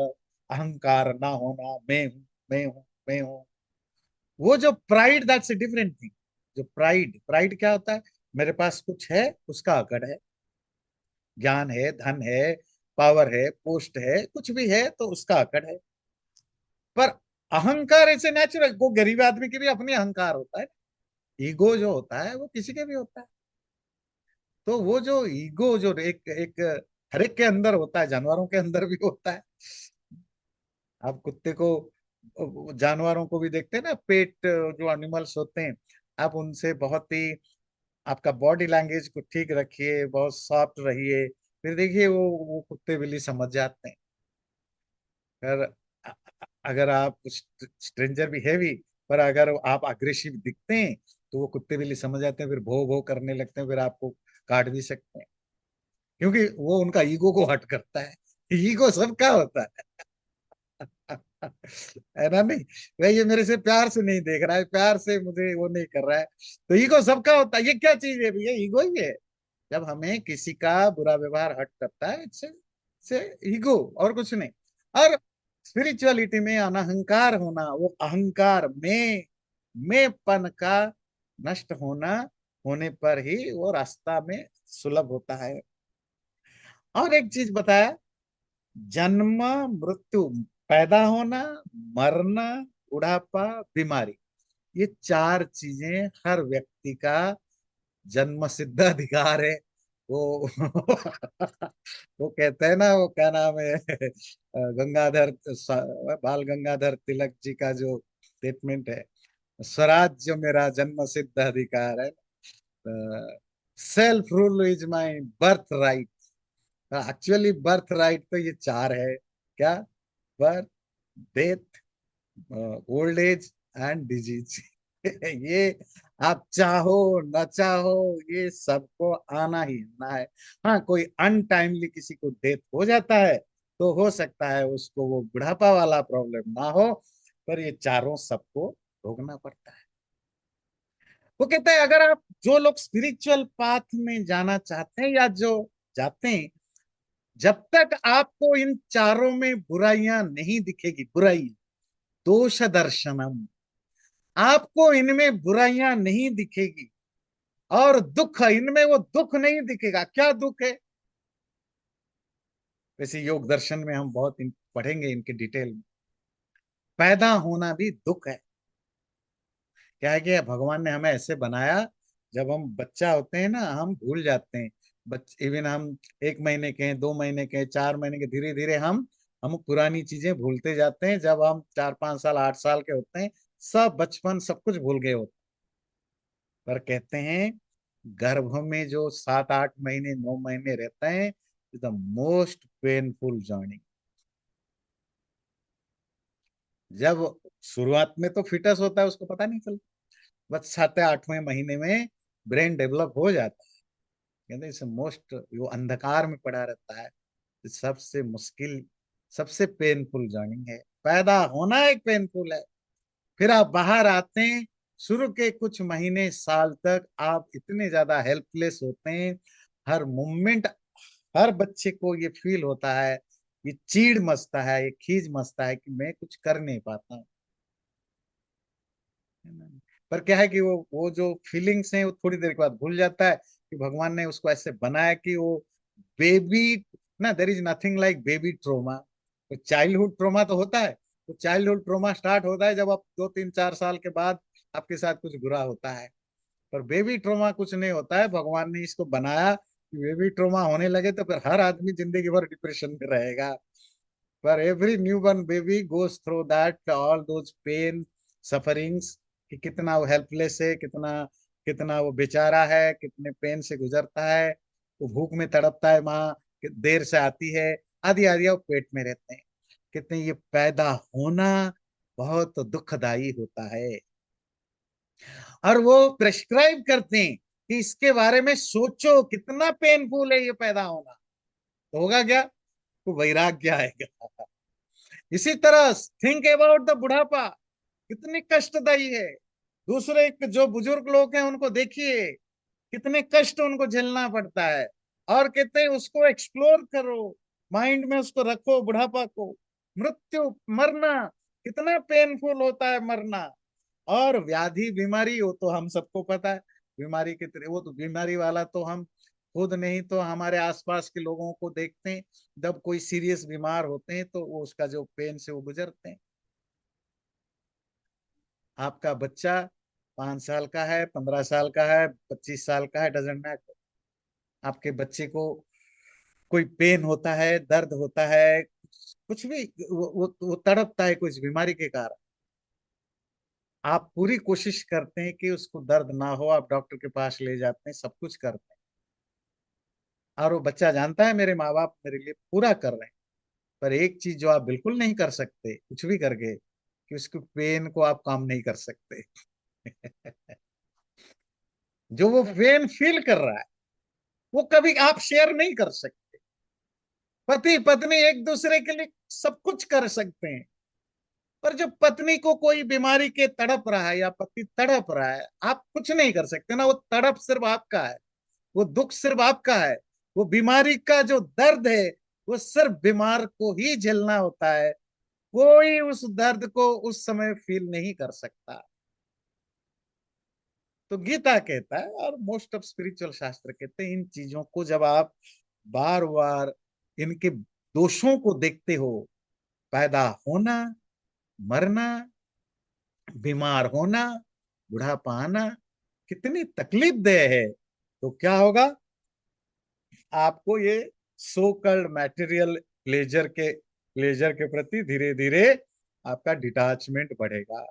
अहंकार ना होना, मैं हूं, मैं हूं, मैं हूं। वो जो pride, that's a different thing. जो प्राइड, प्राइड क्या होता है, मेरे पास कुछ है उसका अकड़ है, ज्ञान है, धन है, पावर है, पोस्ट है, कुछ भी है तो उसका अकड़ है। पर अहंकार ऐसे नेचुरल, वो गरीब आदमी की भी अपनी अहंकार होता है। ईगो जो होता है वो किसी के भी होता है। तो वो जो ईगो जो एक एक हर एक के अंदर होता है, जानवरों के अंदर भी होता है। आप कुत्ते को, जानवरों को भी देखते हैं ना, पेट जो एनिमल्स होते हैं, आप उनसे बहुत ही, आपका बॉडी लैंग्वेज को ठीक रखिए, बहुत सॉफ्ट रहिए, फिर देखिए वो कुत्ते बिल्ली समझ जाते हैं। अगर अगर आप स्ट्रेंजर भी है भी, पर अगर आप अग्रेसिव दिखते हैं, तो वो कुत्ते बिल्ली समझ जाते हैं, फिर भो भो करने लगते हैं, फिर आपको काट भी सकते हैं, क्योंकि वो उनका ईगो को हट करता है। ईगो सबका होता है। है ना? नहीं, भाई ये मेरे से प्यार से नहीं देख रहा है, प्यार से मुझे वो नहीं कर रहा है। तो ईगो सबका होता है। ये क्या चीज है भैया? ईगो ही है। जब हमें किसी का बुरा व्यवहार हट करता है, से ईगो, और कुछ नहीं। और स्पिरिचुअलिटी में अनहंकार होना, वो अहंकार में मैंपन का नष्ट होना, होने पर ही वो रास्ता में सुलभ होता है। और एक चीज बताया, जन्म, मृत्यु, पैदा होना, मरना, बुढ़ापा, बीमारी, ये चार चीजें हर व्यक्ति का जन्म सिद्ध अधिकार है। वो वो कहते हैं ना, वो क्या नाम है, गंगाधर, बाल गंगाधर तिलक जी का जो स्टेटमेंट है, स्वराज्य मेरा जन्म सिद्ध अधिकार है, self rule is my birth right. Actually birth right तो ये चार है। क्या? Birth, death, old age and disease. ये आप चाहो न चाहो, ये सबको आना ही आना है। हाँ, कोई अनटाइमली किसी को डेथ हो जाता है तो हो सकता है उसको वो बुढ़ापा वाला प्रॉब्लम ना हो, पर ये चारों सबको भोगना पड़ता है। वो कहते हैं अगर आप, जो लोग स्पिरिचुअल पाथ में जाना चाहते हैं या जो जाते हैं, जब तक आपको इन चारों में बुराइयां नहीं दिखेगी, बुराई, दोष दर्शनम, आपको इनमें बुराइयां नहीं दिखेगी, और दुख, इनमें वो दुख नहीं दिखेगा। क्या दुख है? वैसे योग दर्शन में हम बहुत पढ़ेंगे इनके डिटेल में। पैदा होना भी दुख है। क्या है कि भगवान ने हमें ऐसे बनाया, जब हम बच्चा होते हैं ना, हम भूल जाते हैं। इवन हम 1 महीने के हैं, 2 महीने के हैं, 4 महीने के, धीरे धीरे हम पुरानी चीजें भूलते जाते हैं। जब हम 4, 5 साल, 8 साल के होते हैं, सब बचपन सब कुछ भूल गए होते हैं। पर कहते हैं गर्भ में जो 7, 8 महीने, 9 महीने रहते हैं, द मोस्ट पेनफुल जर्नी। जब शुरुआत में तो फिटस होता है, उसको पता नहीं चलता, बस 7, 8वें महीने में ब्रेन डेवलप हो जाता है। कहते हैं इसे मोस्ट, वो अंधकार में पड़ा रहता है। सबसे मुश्किल, सबसे पेनफुल जर्नी है। पैदा होना एक पेनफुल है, फिर आप बाहर आते हैं। शुरू के कुछ महीने, साल तक आप इतने ज्यादा हेल्पलेस होते हैं। हर मोमेंट, हर बच्चे को ये फील होता है, ये चीड़ मचता है, ये खीज मचता है कि मैं कुछ कर नहीं पाता हूँ। है ना? पर क्या है कि वो जो फीलिंग्स हैं वो थोड़ी देर के बाद भूल जाता है, कि भगवान ने उसको ऐसे बनाया कि वो बेबी, ना, there is nothing like baby trauma. तो चाइल्डहुड ट्रोमा तो होता है, तो चाइल्डहुड ट्रोमा स्टार्ट होता है जब आप 2, 3, 4 साल के बाद आपके साथ कुछ बुरा होता है। पर बेबी ट्रोमा कुछ नहीं होता है, भगवान ने इसको बनाया कि बेबी ट्रोमा होने लगे तो फिर हर आदमी जिंदगी भर डिप्रेशन में रहेगा। पर every newborn baby goes through that all those pain, sufferings, कि कितना वो हेल्पलेस है, कितना कितना वो बेचारा है, कितने पेन से गुजरता है। वो भूख में तड़पता है, माँ देर से आती है, आदि आदि, वो पेट में रहते हैं। कितने ये पैदा होना बहुत दुखदाई होता है। और वो प्रेस्क्राइब करते हैं कि इसके बारे में सोचो, कितना पेनफुल है ये पैदा होना। तो होगा क्या? तो वैराग्य आएगा। इसी तरह थिंक अबाउट द बुढ़ापा, कितनी कष्टदायी है। दूसरे जो बुजुर्ग लोग हैं उनको देखिए, कितने कष्ट उनको झेलना पड़ता है। और कहते हैं उसको एक्सप्लोर करो, माइंड में उसको रखो, बुढ़ापा को। मृत्यु, मरना, कितना पेनफुल होता है मरना। और व्याधि, बीमारी, वो तो हम सबको पता है। बीमारी कितनी, वो तो बीमारी वाला तो हम खुद नहीं तो हमारे आसपास के लोगों को देखते हैं। जब कोई सीरियस बीमार होते हैं तो वो उसका जो पेन से वो गुजरते हैं। आपका बच्चा 5 साल का है, 15 साल का है, 25 साल का है, डजेंट मैटर, आपके बच्चे को कोई पेन होता है, दर्द होता है, कुछ भी, वो तड़पता है कुछ बीमारी के कारण। आप पूरी कोशिश करते हैं कि उसको दर्द ना हो, आप डॉक्टर के पास ले जाते हैं, सब कुछ करते हैं, और वो बच्चा जानता है मेरे माँ बाप मेरे लिए पूरा कर रहे हैं। पर एक चीज जो आप बिल्कुल नहीं कर सकते कुछ भी करके, कि उसके पेन को आप काम नहीं कर सकते। जो वो पेन फील कर रहा है, वो कभी आप शेयर नहीं कर सकते। पति पत्नी एक दूसरे के लिए सब कुछ कर सकते हैं, पर जब पत्नी को कोई बीमारी के तड़प रहा है या पति तड़प रहा है, आप कुछ नहीं कर सकते ना, वो तड़प सिर्फ आपका है, वो दुख सिर्फ आपका है, वो बीमारी का जो दर्द है वो सिर्फ बीमार को ही झेलना होता है। कोई उस दर्द को उस समय फील नहीं कर सकता। तो गीता कहता है और मोस्ट ऑफ स्पिरिचुअल शास्त्र कहते हैं, इन चीजों को जब आप बार बार इनके दोषों को देखते हो, पैदा होना, मरना, बीमार होना, बुढ़ापा आना कितनी तकलीफ दे है, तो क्या होगा, आपको ये सो कल्ड मटेरियल प्लेजर के प्रति धीरे धीरे आपका डिटैचमेंट बढ़ेगा।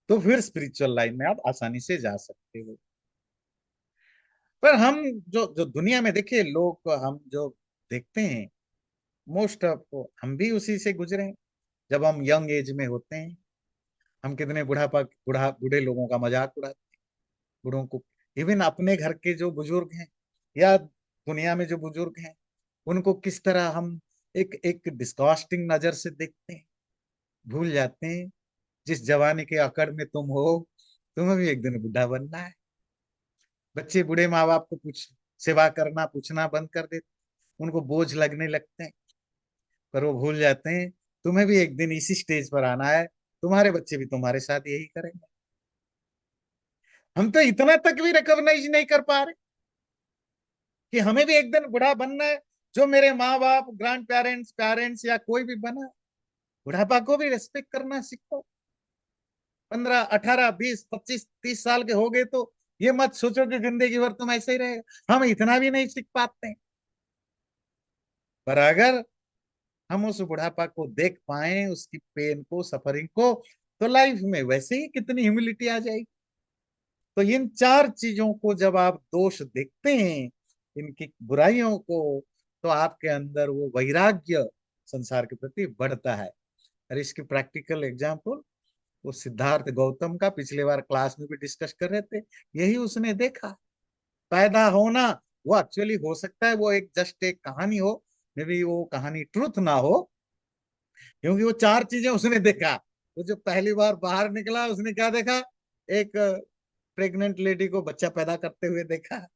तो फिर स्पिरिचुअल लाइन में आप आसानी से जा सकते हो। पर हम जो जो दुनिया में देखिए लोग हम जो देखते हैं, मोस्ट ऑफ हम भी उसी से गुजरे हैं। जब हम यंग एज में होते हैं, हम कितने बूढ़े लोगों का मजाक उड़ाते हैं, बूढ़ों को, इवन अपने घर के जो बुजुर्ग हैं या दुनिया में जो बुजुर्ग हैं, उनको किस तरह हम एक एक डिस्कास्टिंग नजर से देखते हैं। भूल जाते हैं जिस जवानी के अकड़ में तुम हो, तुम्हें भी एक दिन बुढ़ा बनना है। बच्चे बूढ़े माँ बाप को पूछ सेवा करना पूछना बंद कर देते, उनको बोझ लगने लगते हैं। पर वो भूल जाते हैं तुम्हें भी एक दिन इसी स्टेज पर आना है, तुम्हारे बच्चे भी तुम्हारे साथ यही करेंगे। हम तो इतना तक भी रिकॉग्नाइज नहीं कर पा रहे कि हमें भी एक दिन बूढ़ा बनना है, जो मेरे माँ बाप, ग्रैंड पेरेंट्स, पेरेंट्स या कोई भी बना। बुढ़ापा को भी रेस्पेक्ट करना सीखो। 15, 18, 20, 25, 30 साल के हो गए तो ये मत सोचो कि जिंदगी भर तुम ऐसे ही रहेगा। हम इतना भी नहीं सीख पाते हैं। पर अगर हम उस बुढ़ापा को देख पाए, उसकी पेन को, सफरिंग को, तो लाइफ में वैसे ही कितनी ह्यूमिलिटी आ जाएगी। तो इन चार चीजों को जब आप दोष देखते हैं, इनकी बुराइयों को, तो आपके अंदर वो वैराग्य संसार के प्रति बढ़ता है। और इसकी प्रैक्टिकल एग्जाम्पल वो सिद्धार्थ गौतम का पिछले बार क्लास में भी डिस्कस कर रहे थे। यही उसने देखा। पैदा होना, वो एक्चुअली हो सकता है वो एक जस्ट एक कहानी हो, मे बी वो कहानी ट्रुथ ना हो, क्योंकि वो चार चीजें उसने देखा। वो जो पहली बार बाहर निकला, उसने क्या देखा, एक प्रेग्नेंट लेडी को बच्चा पैदा करते हुए देखा,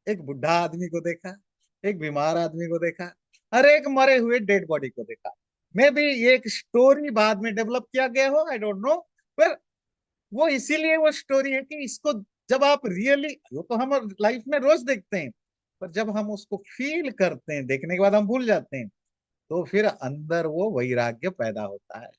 एक बुढ़ा आदमी को देखा, एक बीमार आदमी को देखा, और एक मरे हुए डेड बॉडी को देखा। मे बी ये एक स्टोरी बाद में डेवलप किया गया हो, आई डोंट नो। पर वो इसीलिए वो स्टोरी है कि इसको जब आप रियली, वो तो हम लाइफ में रोज देखते हैं, पर जब हम उसको फील करते हैं, देखने के बाद हम भूल जाते हैं, तो फिर अंदर वो वैराग्य पैदा होता है।